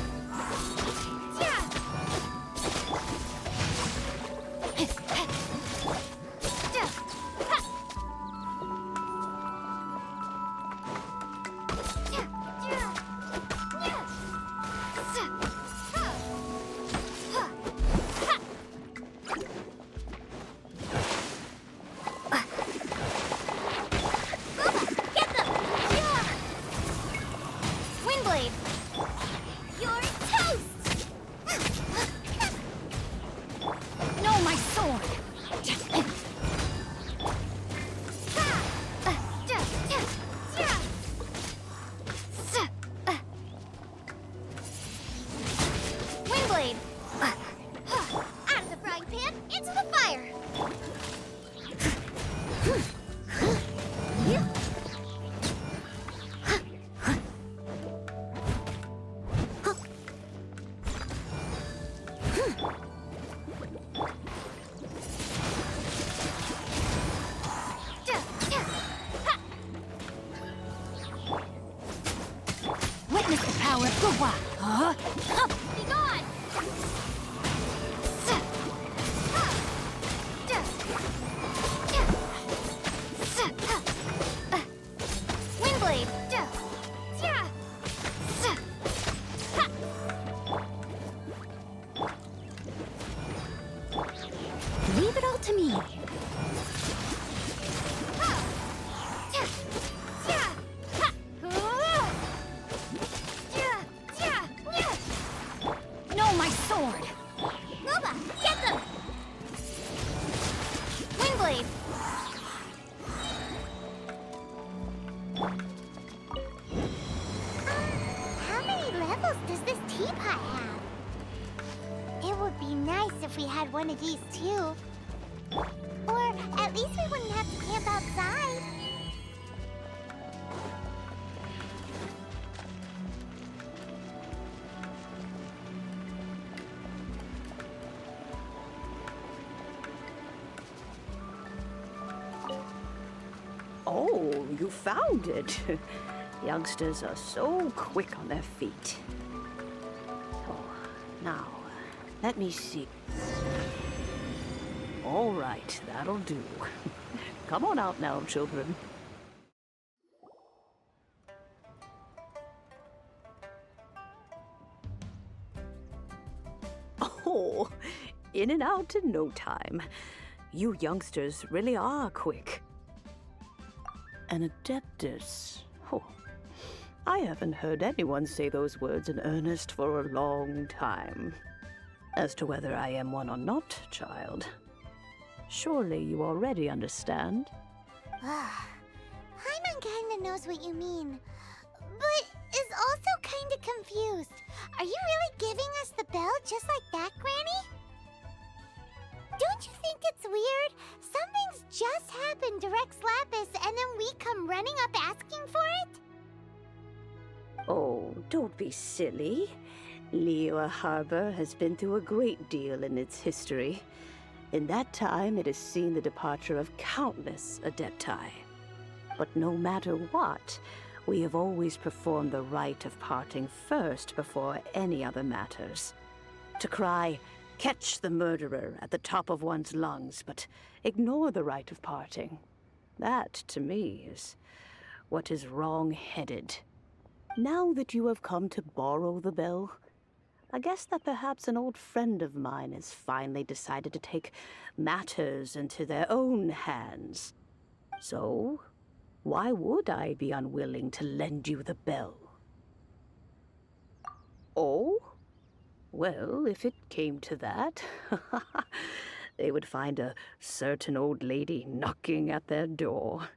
Be gone! Windblade!
Leave it all to me.
No, my sword! Loba, get them! Windblade! How many levels does this teapot have? It would be nice if we had one of these too. Or at least we wouldn't have to camp outside.
Oh, you found it. Youngsters are so quick on their feet. Oh, now, let me see. All right, that'll do. Come on out now, children. Oh, in and out in no time. You youngsters really are quick. An adeptus. Oh, I haven't heard anyone say those words in earnest for a long time. As to whether I am one or not, child, surely you already understand.
Paimon kinda knows what you mean, but is also kinda confused. Are you really giving us the bell just like that, Granny? Don't you think it's weird? Something's just happened to Rex Lapis and then we come running up asking for it?
Oh, don't be silly. Liyue Harbor has been through a great deal in its history. In that time, it has seen the departure of countless adepti. But no matter what, we have always performed the rite of parting first before any other matters. To cry, "Catch the murderer," at the top of one's lungs, but ignore the rite of parting. That, to me, is what is wrong-headed. Now that you have come to borrow the bell, I guess that perhaps an old friend of mine has finally decided to take matters into their own hands. So, why would I be unwilling to lend you the bell? Oh? Well, if it came to that, they would find a certain old lady knocking at their door.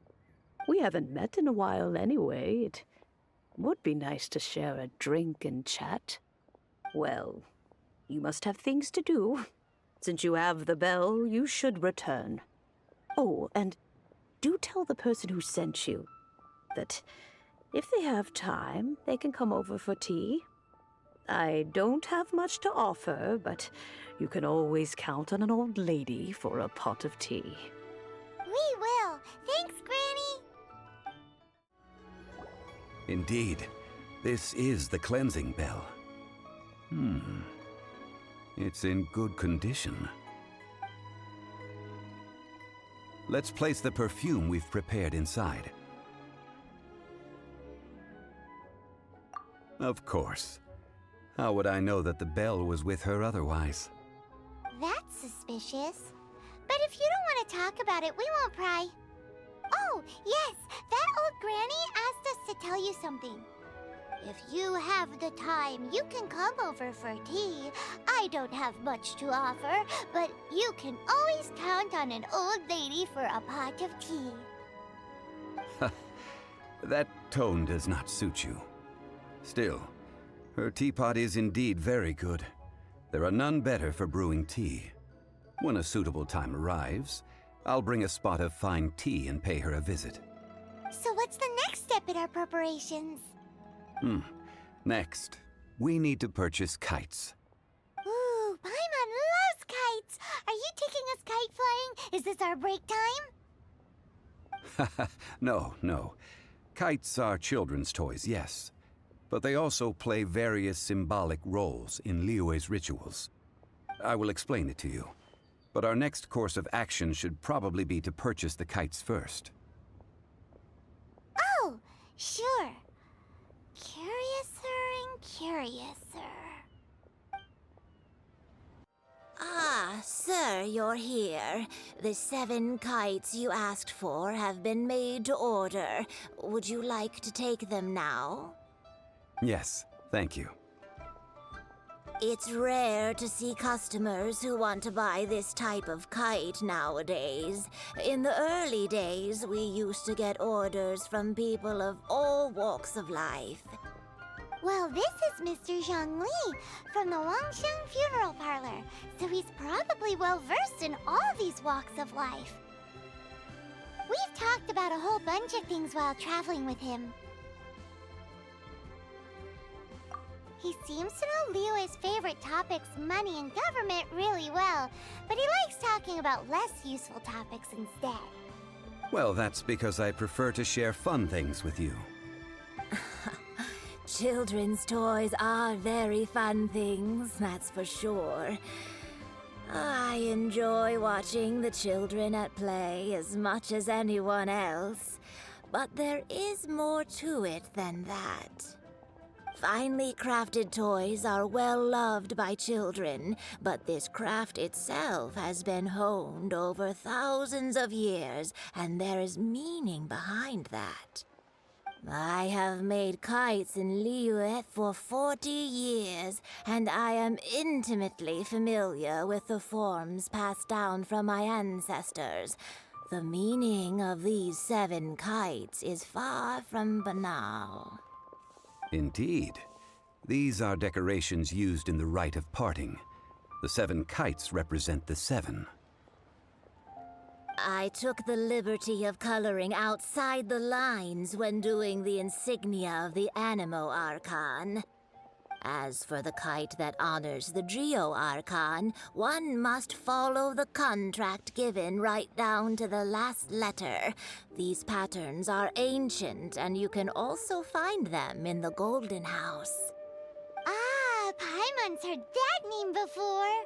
We haven't met in a while anyway. It would be nice to share a drink and chat. Well, you must have things to do. Since you have the bell, you should return. Oh, and do tell the person who sent you that if they have time, they can come over for tea. I don't have much to offer, but you can always count on an old lady for a pot of tea.
We will. Thanks, Granny.
Indeed, this is the cleansing bell. It's in good condition. Let's place the perfume we've prepared inside. Of course. How would I know that the bell was with her otherwise?
That's suspicious. But if you don't want to talk about it, we won't pry. Oh, yes, that old granny asked us to tell you something. If you have the time, you can come over for tea. I don't have much to offer, but you can always count on an old lady for a pot of tea.
That tone does not suit you. Still, her teapot is indeed very good. There are none better for brewing tea. When a suitable time arrives, I'll bring a spot of fine tea and pay her a visit.
So what's the next step in our preparations?
Next, we need to purchase kites.
Ooh, Paimon loves kites! Are you taking us kite flying? Is this our break time?
No. Kites are children's toys, yes. but they also play various symbolic roles in Liyue's rituals. I will explain it to you, but our next course of action should probably be to purchase the kites first.
Oh, sure. Curiouser and curiouser.
Ah, sir, you're here. The 7 kites you asked for have been made to order. Would you like to take them now?
Yes, thank you.
It's rare to see customers who want to buy this type of kite nowadays. In the early days, we used to get orders from people of all walks of life.
Well, this is Mr. Zhongli from the Wangsheng Funeral Parlor, so he's probably well-versed in all these walks of life. We've talked about a whole bunch of things while traveling with him. He seems to know Liyue's favorite topics, money and government, really well, but he likes talking about less useful topics instead.
Well, that's because I prefer to share fun things with you.
Children's toys are very fun things, that's for sure. I enjoy watching the children at play as much as anyone else, but there is more to it than that. Finely crafted toys are well loved by children, but this craft itself has been honed over thousands of years, and there is meaning behind that. I have made kites in Liyue for 40 years, and I am intimately familiar with the forms passed down from my ancestors. The meaning of these 7 kites is far from banal.
Indeed. These are decorations used in the rite of parting. The 7 kites represent the 7.
I took the liberty of coloring outside the lines when doing the insignia of the Animo Archon. As for the kite that honors the Geo Archon, one must follow the contract given right down to the last letter. These patterns are ancient, and you can also find them in the Golden House.
Ah, Paimon's heard that name before.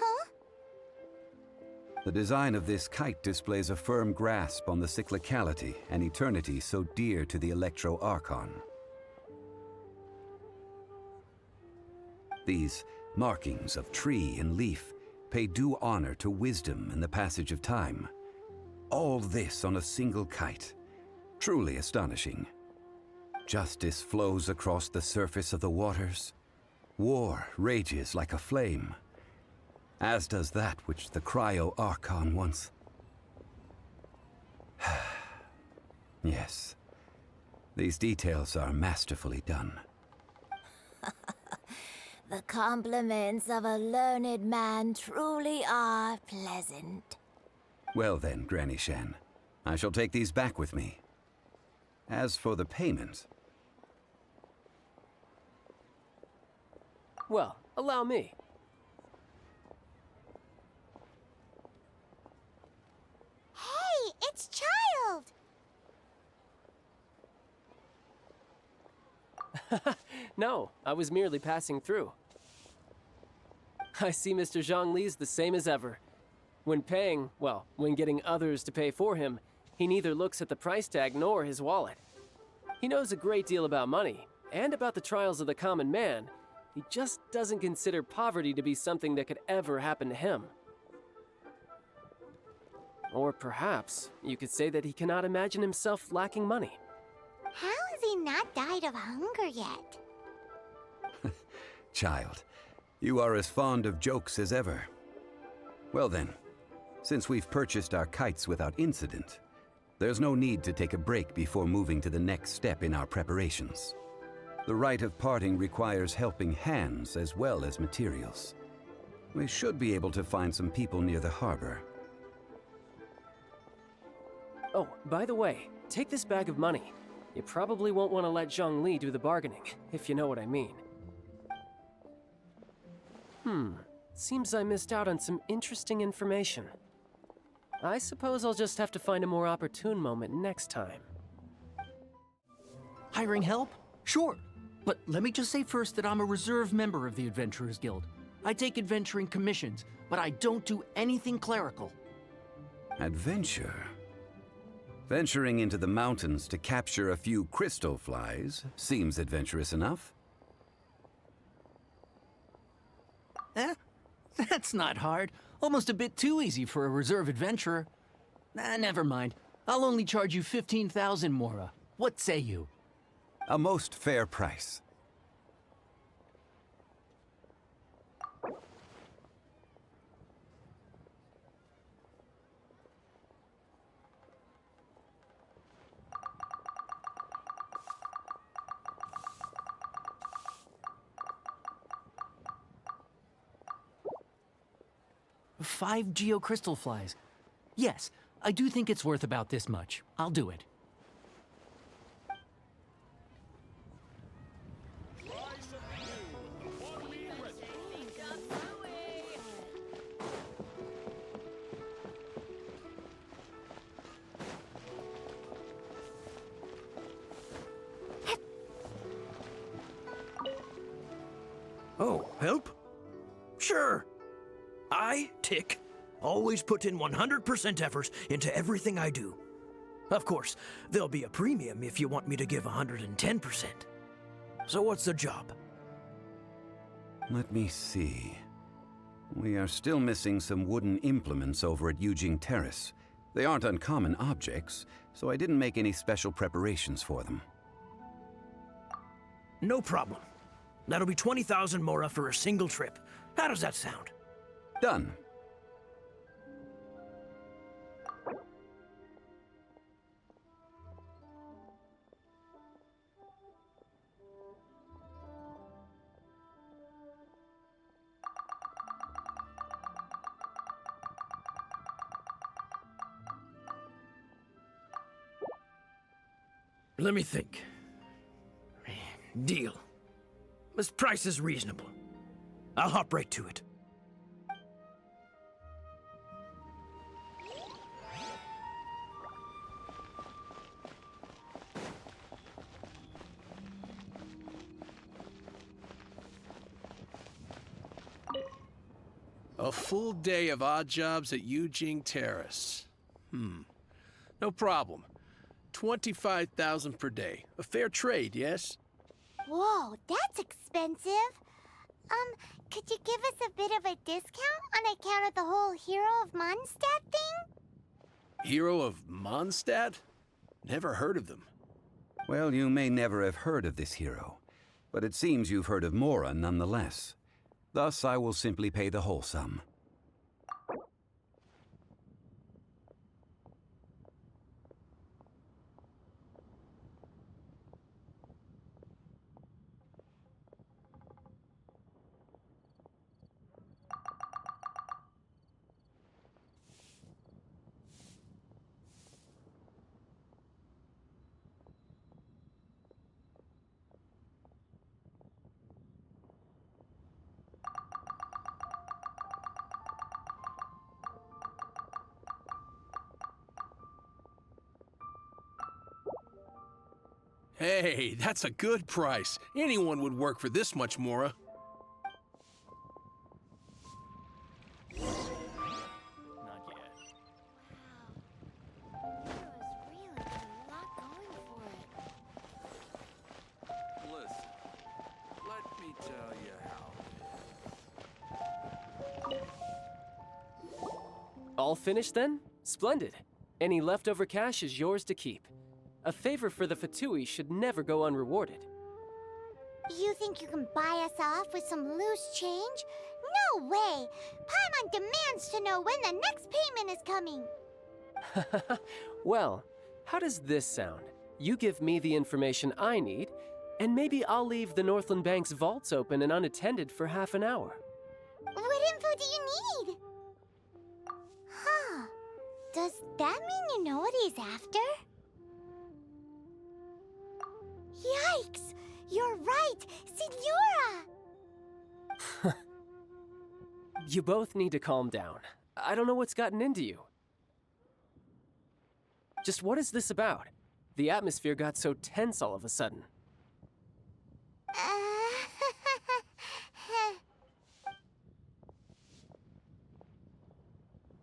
Huh?
The design of this kite displays a firm grasp on the cyclicality and eternity so dear to the Electro Archon. These markings of tree and leaf pay due honor to wisdom and the passage of time. All this on a single kite. Truly astonishing. Justice flows across the surface of the waters. War rages like a flame. As does that which the Cryo Archon once. Yes, these details are masterfully done.
The compliments of a learned man truly are pleasant.
Well then, Granny Shan, I shall take these back with me. As for the payment...
Well, allow me.
Hey, it's Child!
No, I was merely passing through. I see Mr. Zhongli's the same as ever. When paying, well, when getting others to pay for him, he neither looks at the price tag nor his wallet. He knows a great deal about money, and about the trials of the common man. He just doesn't consider poverty to be something that could ever happen to him. Or perhaps you could say that he cannot imagine himself lacking money.
How has he not died of hunger yet?
Child, you are as fond of jokes as ever. Well then, since we've purchased our kites without incident, there's no need to take a break before moving to the next step in our preparations. The rite of parting requires helping hands as well as materials. We should be able to find some people near the harbor.
Oh, by the way, take this bag of money. You probably won't want to let Zhongli do the bargaining, if you know what I mean. Seems I missed out on some interesting information. I suppose I'll just have to find a more opportune moment next time.
Hiring help? Sure. But let me just say first that I'm a reserve member of the Adventurers Guild. I take adventuring commissions, but I don't do anything clerical.
Adventure? Venturing into the mountains to capture a few crystal flies seems adventurous enough.
That's not hard. Almost a bit too easy for a reserve adventurer. Never mind. I'll only charge you 15,000 Mora. What say you?
A most fair price.
Five geocrystal flies. Yes, I do think it's worth about this much. I'll do it.
Oh, help? Sure. I, Tick, always put in 100% effort into everything I do. Of course, there'll be a premium if you want me to give 110%. So what's the job?
Let me see. We are still missing some wooden implements over at Yujing Terrace. They aren't uncommon objects, so I didn't make any special preparations for them.
No problem. That'll be 20,000 Mora for a single trip. How does that sound?
Done.
Let me think. Deal. This price is reasonable. I'll hop right to it.
A full day of odd jobs at Yujing Terrace. No problem. 25,000 per day. A fair trade, yes?
Whoa, that's expensive. Could you give us a bit of a discount on account of the whole Hero of Mondstadt thing?
Hero of Mondstadt? Never heard of them.
Well, you may never have heard of this hero, but it seems you've heard of Mora nonetheless. Thus, I will simply pay the whole sum.
Hey, that's a good price. Anyone would work for this much, Mora.
Not yet. Listen, let me tell you how.
All finished then? Splendid. Any leftover cash is yours to keep. A favor for the Fatui should never go unrewarded.
You think you can buy us off with some loose change? No way! Paimon demands to know when the next payment is coming.
Well, how does this sound? You give me the information I need, and maybe I'll leave the Northland Bank's vaults open and unattended for half an hour.
What info do you need? Huh. Does that mean you know what he's after? Yikes! You're right! Signora!
You both need to calm down. I don't know what's gotten into you. Just what is this about? The atmosphere got so tense all of a sudden.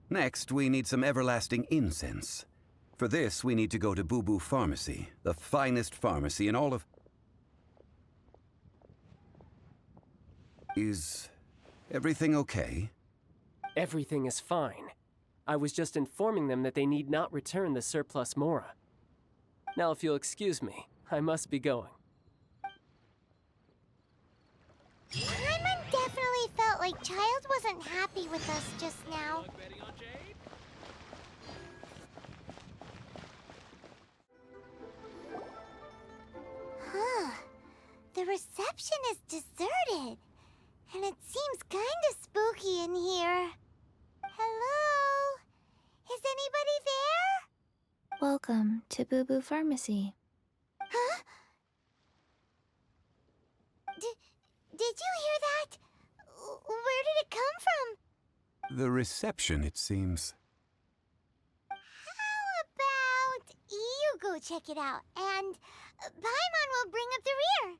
Next, we need some everlasting incense. For this, we need to go to Boo Boo Pharmacy, the finest pharmacy in all of... Is everything okay?
Everything is fine. I was just informing them that they need not return the surplus Mora. Now, if you'll excuse me, I must be going.
Paimon definitely felt like Child wasn't happy with us just now. Huh. The reception is deserted. And it seems kinda spooky in here. Hello? Is anybody there?
Welcome to Boo Boo Pharmacy.
Huh? Did you hear that? Where did it come from?
The reception, it seems.
How about you go check it out, and Paimon will bring up the rear.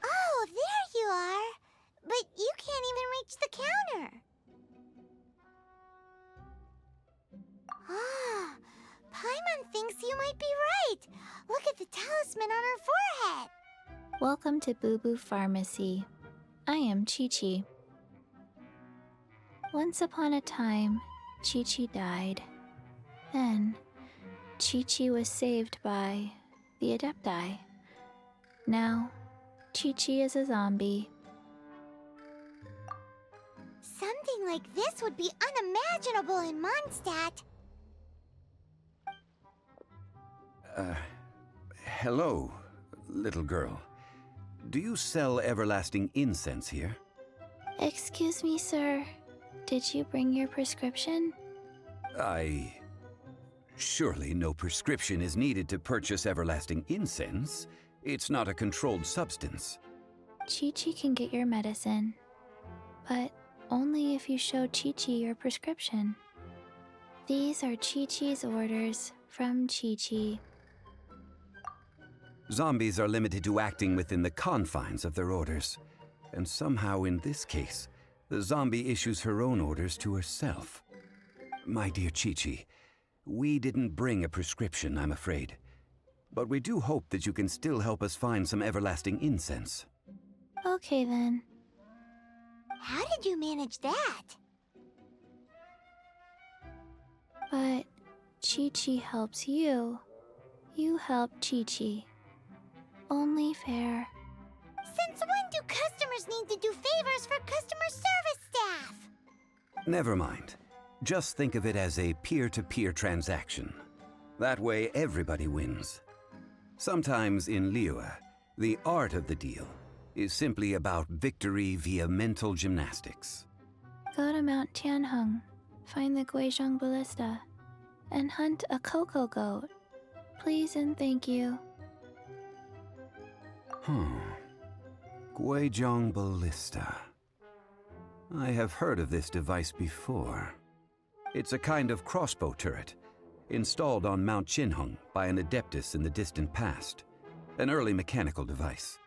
Oh, there you are. But you can't even reach the counter. Ah, Paimon thinks you might be right. Look at the talisman on her forehead.
Welcome to Boo Boo Pharmacy. I am Chi-Chi. Once upon a time, Chi-Chi died. Then, Chi-Chi was saved by the Adepti. Now, Chi-Chi is a zombie.
Something like this would be unimaginable in Mondstadt.
Hello, little girl. Do you sell everlasting incense here?
Excuse me, sir. Did you bring your prescription?
Surely no prescription is needed to purchase everlasting incense. It's not a controlled substance.
Chi-Chi can get your medicine, but only if you show Chi-Chi your prescription. These are Chi-Chi's orders from Chi-Chi.
Zombies are limited to acting within the confines of their orders. And somehow in this case, the zombie issues her own orders to herself. My dear Chi-Chi, we didn't bring a prescription, I'm afraid. But we do hope that you can still help us find some everlasting incense.
Okay then.
How did you manage that?
But Chi-Chi helps you. You help Chi-Chi. Only fair.
Since when do customers need to do favors for customer service staff?
Never mind. Just think of it as a peer-to-peer transaction. That way everybody wins. Sometimes in Liyue, the art of the deal is simply about victory via mental gymnastics.
Go to Mount Tianheng, find the Guizhong Ballista, and hunt a cocoa goat. Please and thank you.
Guizhong Ballista. I have heard of this device before. It's a kind of crossbow turret, installed on Mount Qinheng by an adeptus in the distant past. An early mechanical device.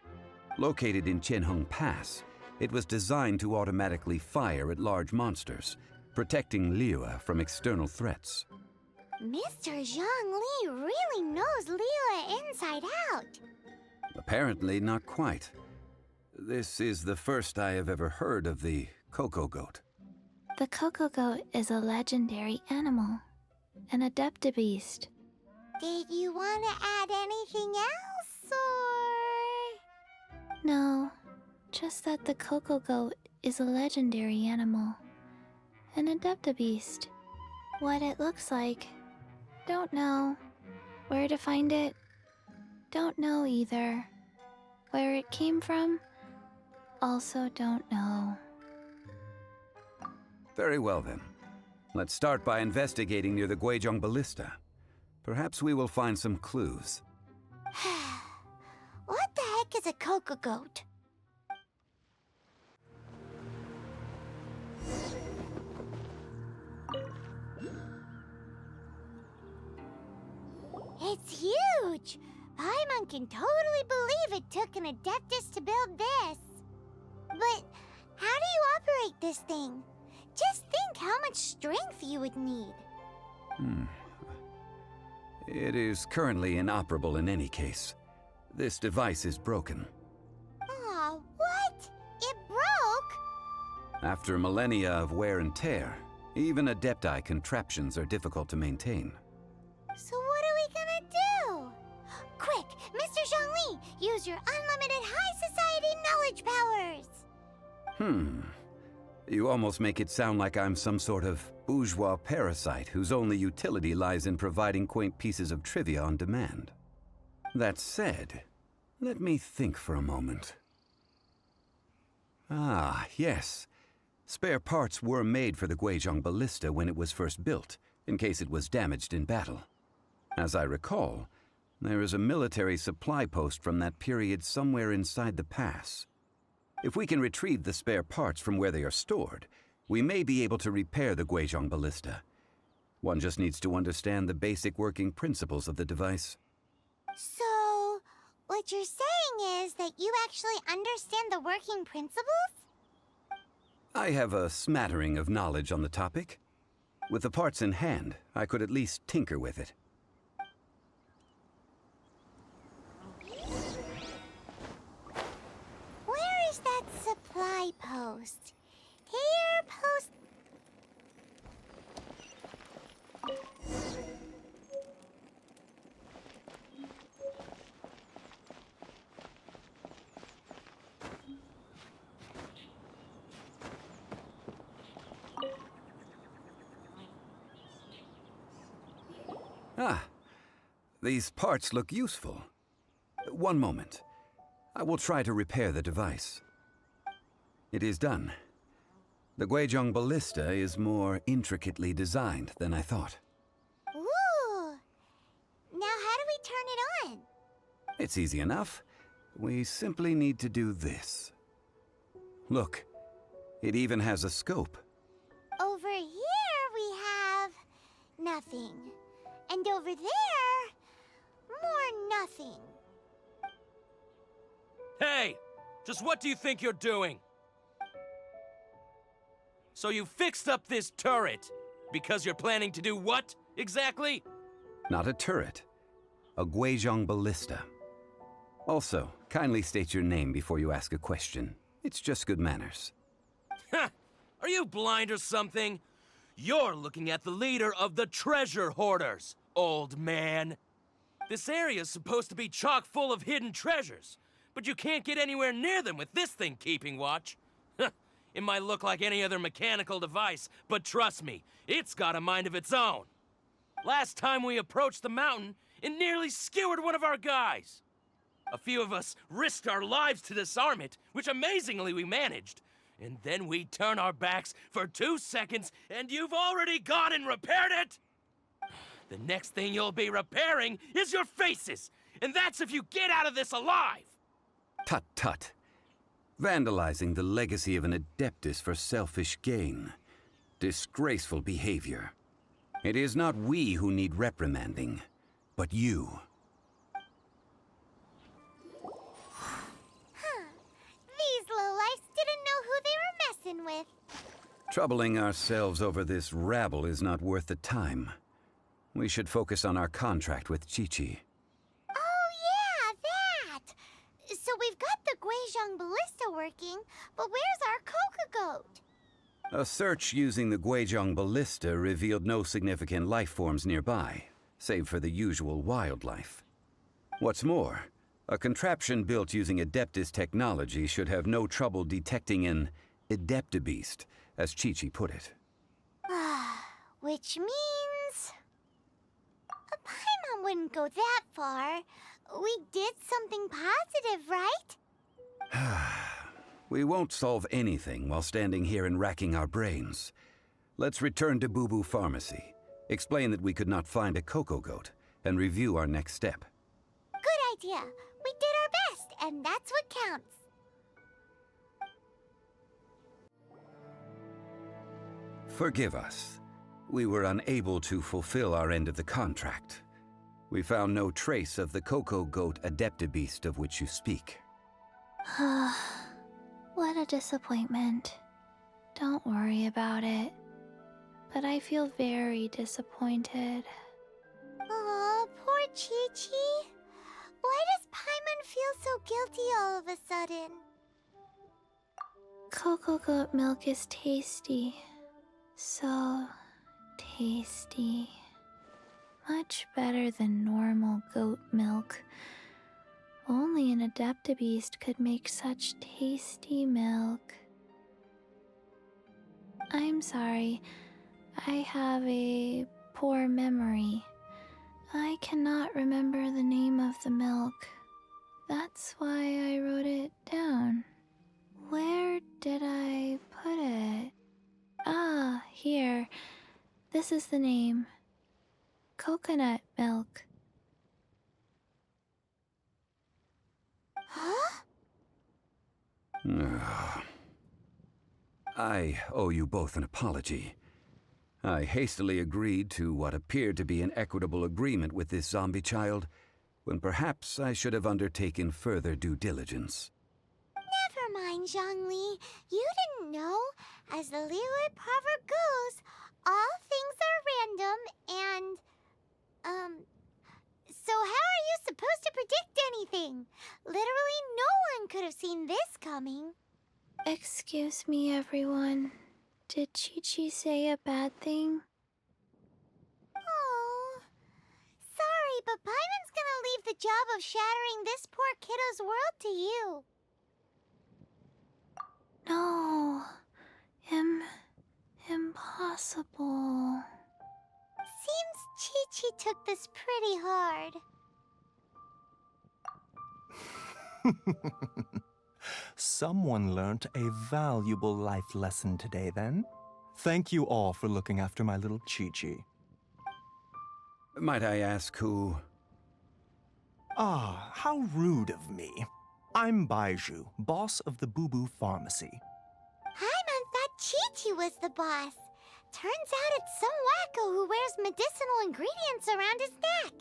Located in Qinheng Pass, it was designed to automatically fire at large monsters, protecting Liyue from external threats.
Mr. Zhang Li really knows Liyue inside out.
Apparently not quite. This is the first I have ever heard of the cocoa goat.
The cocoa goat is a legendary animal, an adeptabeast.
Did you want to add anything else, or...?
No, just that the cocoa goat is a legendary animal, an adeptabeast. What it looks like, don't know. Where to find it, don't know either. Where it came from,
also don't know.
Very well then. Let's start by investigating near the Guizhong Ballista. Perhaps we will find some clues.
What the heck is a cocoa goat? It's huge! Paimon can totally believe it took an Adeptus to build this. But how do you operate this thing? Just think how much strength you would need.
It is currently inoperable in any case. This device is broken.
Aw, what? It broke?
After millennia of wear and tear, even Adepti contraptions are difficult to maintain.
So what are we gonna do? Quick, Mr. Zhongli, use your unlimited high society knowledge powers!
You almost make it sound like I'm some sort of bourgeois parasite whose only utility lies in providing quaint pieces of trivia on demand. That said, let me think for a moment. Ah, yes. Spare parts were made for the Guizhong Ballista when it was first built, in case it was damaged in battle. As I recall, there is a military supply post from that period somewhere inside the pass. If we can retrieve the spare parts from where they are stored, we may be able to repair the Guizhong Ballista. One just needs to understand the basic working principles of the device.
So, what you're saying is that you actually understand the working principles?
I have a smattering of knowledge on the topic. With the parts in hand, I could at least tinker with it.
Where is that supply post? Here, post...
Ah, these parts look useful. One moment. I will try to repair the device. It is done. The Guizhong Ballista is more intricately designed than I thought.
Ooh! Now how do we turn it on?
It's easy enough. We simply need to do this. Look, it even has a scope.
Over here we have... nothing. And over there... more nothing.
Hey! Just what do you think you're doing? So you fixed up this turret because you're planning to do what, exactly?
Not a turret. A Guizhong Ballista. Also, kindly state your name before you ask a question. It's just good manners.
Ha! Are you blind or something? You're looking at the leader of the treasure hoarders, old man. This area's supposed to be chock full of hidden treasures, but you can't get anywhere near them with this thing keeping watch. It might look like any other mechanical device, but trust me, it's got a mind of its own. Last time we approached the mountain, it nearly skewered one of our guys. A few of us risked our lives to disarm it, which amazingly we managed. And then we turn our backs for 2 seconds, and you've already gone and repaired it! The next thing you'll be repairing is your faces, and that's if you get out of this alive!
Tut tut. Vandalizing the legacy of an Adeptus for selfish gain. Disgraceful behavior. It is not we who need reprimanding, but you.
These lowlifes didn't know who they were messing with.
Troubling ourselves over this rabble is not worth the time. We should focus on our contract with Qiqi.
Oh yeah, that! So we've got the Guizhong Ballista working, but where's our cocoa goat?
A search using the Guizhong Ballista revealed no significant life forms nearby, save for the usual wildlife. What's more, a contraption built using Adeptus technology should have no trouble detecting an Adeptabeast, as Qiqi put it.
Which means... Paimon wouldn't go that far. We did something positive, right?
We won't solve anything while standing here and racking our brains. Let's return to Boo Boo Pharmacy, explain that we could not find a cocoa goat, and review our next step.
Good idea. We did our best, and that's what counts.
Forgive us. We were unable to fulfill our end of the contract. We found no trace of the cocoa goat adeptabeast of which you speak.
What a disappointment. Don't worry about it. But I feel very disappointed.
Aw, poor Chi-Chi. Why does Paimon feel so guilty all of a sudden?
Cocoa goat milk is tasty. So tasty. Much better than normal goat milk. Only an adeptabeast could make such tasty milk. I'm sorry. I have a poor memory. I cannot remember the name of the milk. That's why I wrote it down. Where did I put it? Ah, here. This is the name. Coconut milk.
Huh?
I owe you both an apology. I hastily agreed to what appeared to be an equitable agreement with this zombie child, when perhaps I should have undertaken further due diligence.
Never mind, Zhongli. You didn't know. As the Liyue proverb goes, all things are random and, so how are you supposed to predict anything? Literally no one could have seen this coming.
Excuse me, everyone. Did Chi-Chi say a bad thing?
Oh, sorry, but Paimon's gonna leave the job of shattering this poor kiddo's world to you.
No. Impossible.
Seems Chi-Chi took this pretty hard.
Someone learnt a valuable life lesson today, then. Thank you all for looking after my little Chi-Chi.
Might I ask who?
Ah, how rude of me. I'm Baiju, boss of the Boo Boo Pharmacy.
Paimon thought Chi-Chi was the boss. Turns out it's some wacko who wears medicinal ingredients around his neck.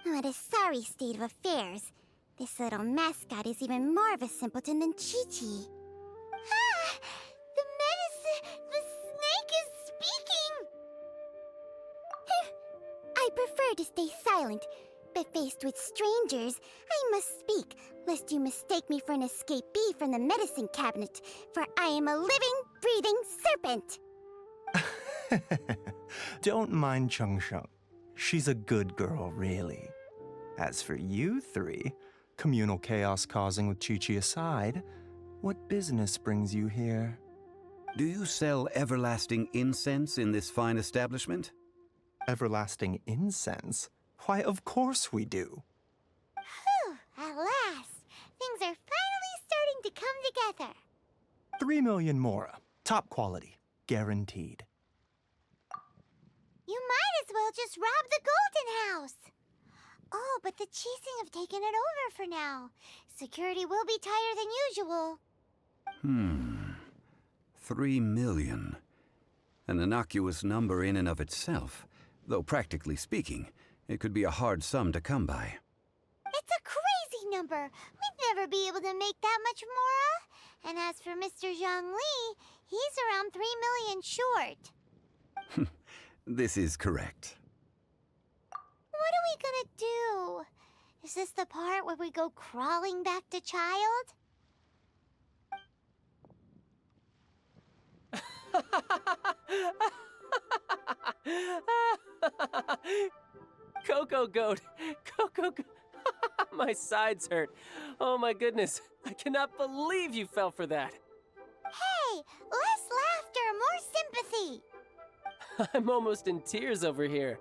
What a sorry state of affairs. This little mascot is even more of a simpleton than Chi-Chi.
Ah! The snake is speaking!
I prefer to stay silent, but faced with strangers, I must speak, lest you mistake me for an escapee from the medicine cabinet, for I am a living, breathing serpent!
Don't mind Chung-Sheng. She's a good girl, really. As for you three, communal chaos causing with Chi-Chi aside, what business brings you here?
Do you sell everlasting incense in this fine establishment?
Everlasting incense? Why, of course we do.
Whew, at last. Things are finally starting to come together.
3 million mora. Top quality. Guaranteed.
You might as well just rob the Golden House. Oh, but the Chising have taken it over for now. Security will be tighter than usual.
3 million. An innocuous number in and of itself, though practically speaking, it could be a hard sum to come by.
It's a crazy number. We'd never be able to make that much mora. And as for Mr. Zhongli, he's around 3 million short.
This is correct.
What are we gonna do? Is this the part where we go crawling back to child?
Cocoa goat! Cocoa goat! My sides hurt. Oh my goodness. I cannot believe you fell for that.
Hey, less laughter, more sympathy.
I'm almost in tears over here.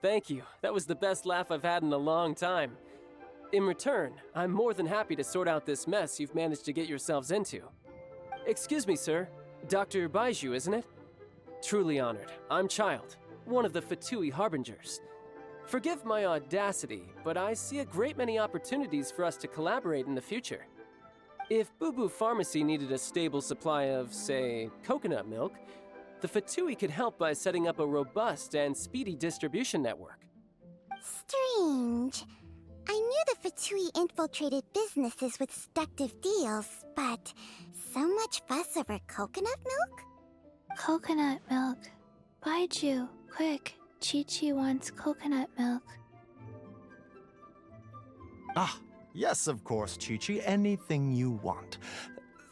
Thank you. That was the best laugh I've had in a long time. In return, I'm more than happy to sort out this mess you've managed to get yourselves into. Excuse me, sir. Dr. Baixo, isn't it? Truly honored. I'm Child, one of the F2P Harbingers. Forgive my audacity, but I see a great many opportunities for us to collaborate in the future. If Boo Boo Pharmacy needed a stable supply of, say, coconut milk, the F2P could help by setting up a robust and speedy distribution network.
Strange. I knew the F2P infiltrated businesses with seductive deals, but so much fuss over coconut milk?
Coconut milk. Baiju, quick. Chi-Chi wants coconut milk.
Ah, yes, of course, Chi-Chi. Anything you want.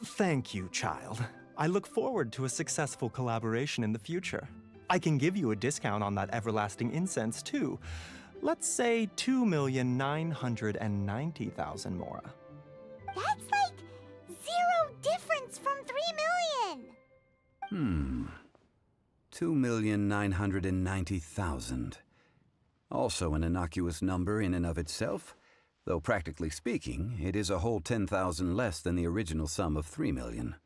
Thank you, Child. I look forward to a successful collaboration in the future. I can give you a discount on that everlasting incense, too. Let's say 2,990,000 mora.
That's like 0 difference from 3 million!
2,990,000. Also an innocuous number in and of itself, though practically speaking, it is a whole 10,000 less than the original sum of 3 million.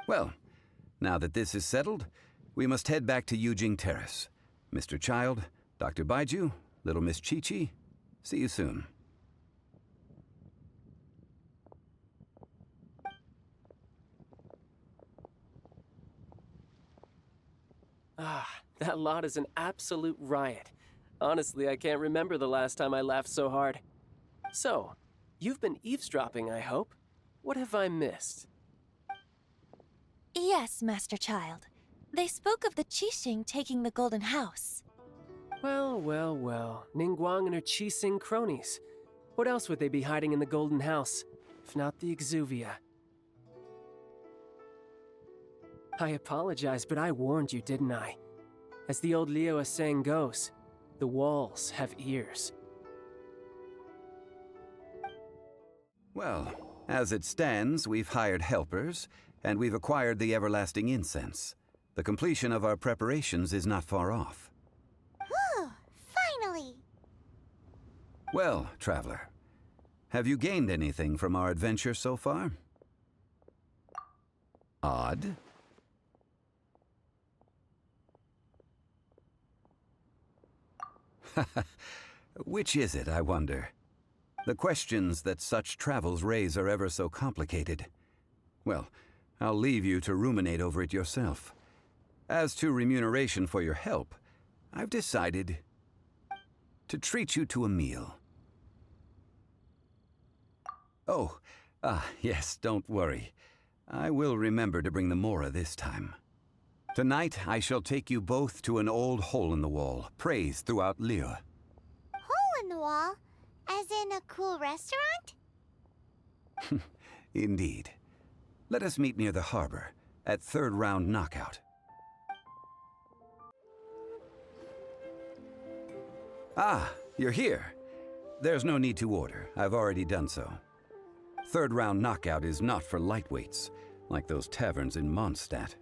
Well, now that this is settled, we must head back to Yujing Terrace. Mr. Child, Dr. Baiju, little Miss Chi-Chi, see you soon.
Ah, that lot is an absolute riot. Honestly, I can't remember the last time I laughed so hard. So, you've been eavesdropping, I hope? What have I missed?
Yes, Master Child. They spoke of the Qixing taking the Golden House.
Well, well, well. Ningguang and her Qixing cronies. What else would they be hiding in the Golden House, if not the Exuvia? I apologize, but I warned you, didn't I? As the old Liyue saying goes, the walls have ears.
Well, as it stands, we've hired helpers, and we've acquired the everlasting incense. The completion of our preparations is not far off.
Whew, finally!
Well, traveler, have you gained anything from our adventure so far? Odd. Which is it, I wonder? The questions that such travels raise are ever so complicated. Well, I'll leave you to ruminate over it yourself. As to remuneration for your help, I've decided to treat you to a meal. Oh, yes, don't worry. I will remember to bring the mora this time. Tonight, I shall take you both to an old hole-in-the-wall, praised throughout Liyue.
Hole in the wall? As in a cool restaurant?
Indeed. Let us meet near the harbor, at third round knockout. Ah, you're here. There's no need to order. I've already done so. Third round knockout is not for lightweights, like those taverns in Mondstadt.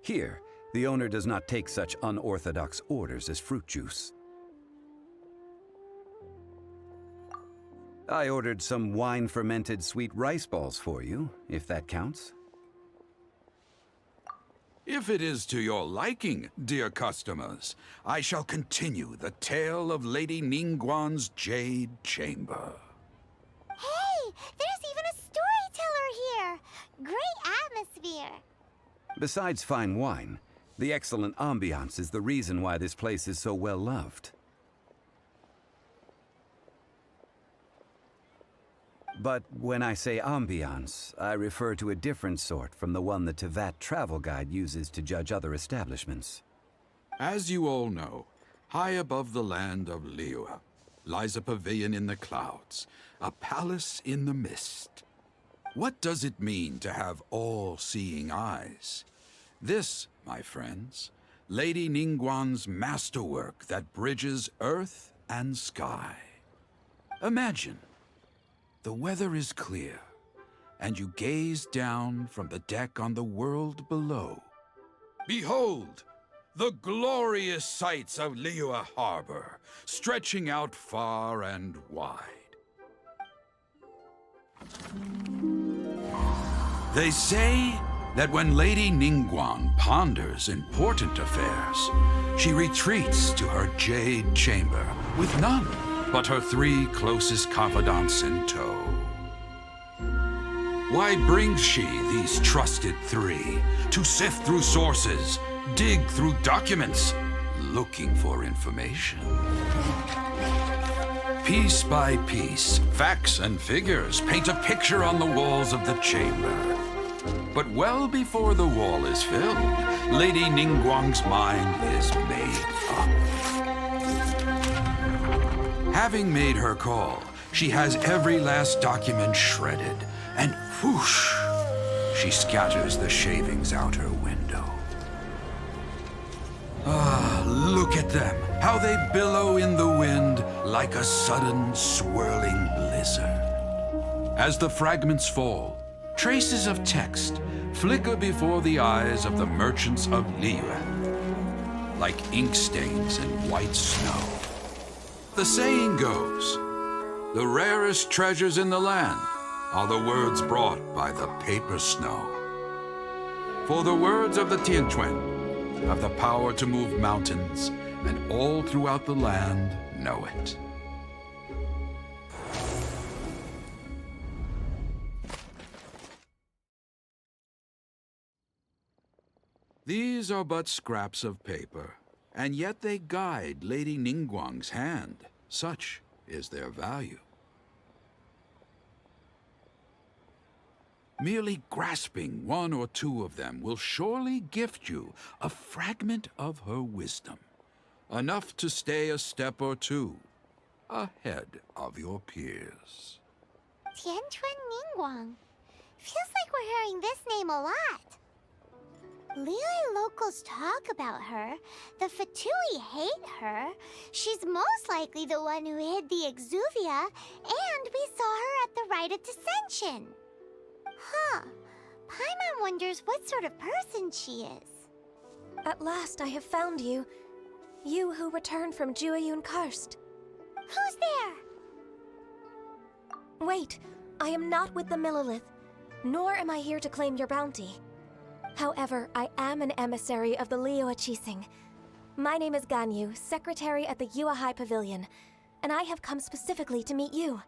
Here, the owner does not take such unorthodox orders as fruit juice. I ordered some wine-fermented sweet rice balls for you, if that counts.
If it is to your liking, dear customers, I shall continue the tale of Lady Ningguang's Jade Chamber.
Hey, there's even a storyteller here! Great atmosphere!
Besides fine wine, the excellent ambiance is the reason why this place is so well loved. But when I say ambiance, I refer to a different sort from the one the Tevat travel guide uses to judge other establishments.
As you all know, high above the land of Liyue lies a pavilion in the clouds, a palace in the mist. What does it mean to have all-seeing eyes? This, my friends, Lady Ningguang's masterwork that bridges earth and sky. Imagine, the weather is clear, and you gaze down from the deck on the world below. Behold, the glorious sights of Liyue Harbor, stretching out far and wide. They say that when Lady Ningguang ponders important affairs, she retreats to her jade chamber with none but her 3 closest confidants in tow. Why brings she these trusted 3 to sift through sources, dig through documents, looking for information? Piece by piece, facts and figures paint a picture on the walls of the chamber. But well before the wall is filled, Lady Ningguang's mind is made up. Having made her call, she has every last document shredded, and whoosh, she scatters the shavings out her window. Ah, look at them, how they billow in the wind like a sudden swirling blizzard. As the fragments fall, traces of text flicker before the eyes of the merchants of Liyue, like ink stains in white snow. The saying goes, the rarest treasures in the land are the words brought by the paper snow. For the words of the Tianquan have the power to move mountains, and all throughout the land know it. These are but scraps of paper, and yet they guide Lady Ningguang's hand. Such is their value. Merely grasping 1 or 2 of them will surely gift you a fragment of her wisdom, enough to stay a step or 2 ahead of your peers.
Tianquan Ningguang. Feels like we're hearing this name a lot. Liyue locals talk about her. The F2P hate her. She's most likely the one who hid the exuvia, and we saw her at the Rite of Descension. Huh. Paimon wonders what sort of person she is.
At last I have found you. You who returned from Jueyun Karst.
Who's there?
Wait, I am not with the Millelith, nor am I here to claim your bounty. However, I am an emissary of the Liyue Qixing. My name is Ganyu, secretary at the Yuehai Pavilion, and I have come specifically to meet you.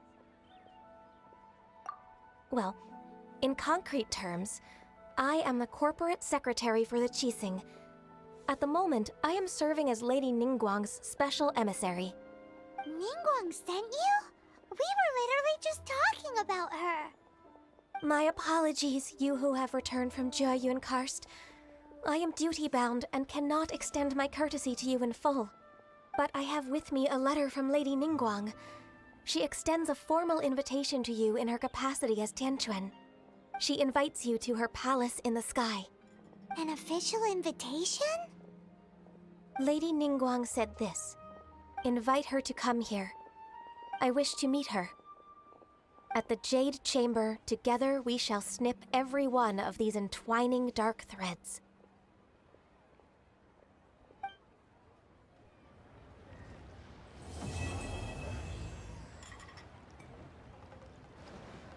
Well, in concrete terms, I am the corporate secretary for the Qixing. At the moment, I am serving as Lady Ningguang's special emissary.
Ningguang sent you? We were literally just talking about her.
My apologies, you who have returned from Jueyun Karst. I am duty-bound and cannot extend my courtesy to you in full. But I have with me a letter from Lady Ningguang. She extends a formal invitation to you in her capacity as Tianquan. She invites you to her palace in the sky.
An official invitation?
Lady Ningguang said this. Invite her to come here. I wish to meet her. At the Jade Chamber, together we shall snip every one of these entwining dark threads.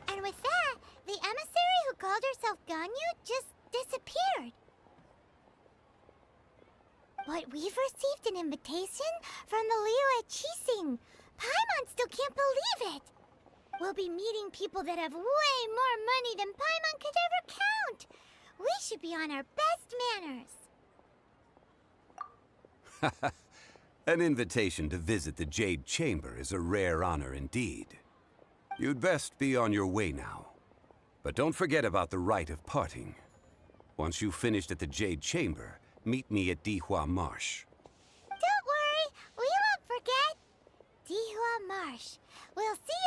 And with that, the emissary who called herself Ganyu just disappeared. But we've received an invitation from the Liyue Qixing. Paimon still can't believe it. We'll be meeting people that have way more money than Paimon could ever count. We should be on our best manners.
An invitation to visit the Jade Chamber is a rare honor indeed. You'd best be on your way now. But don't forget about the rite of parting. Once you've finished at the Jade Chamber, meet me at Dihua Marsh.
Don't worry, we won't forget. Dihua Marsh. We'll see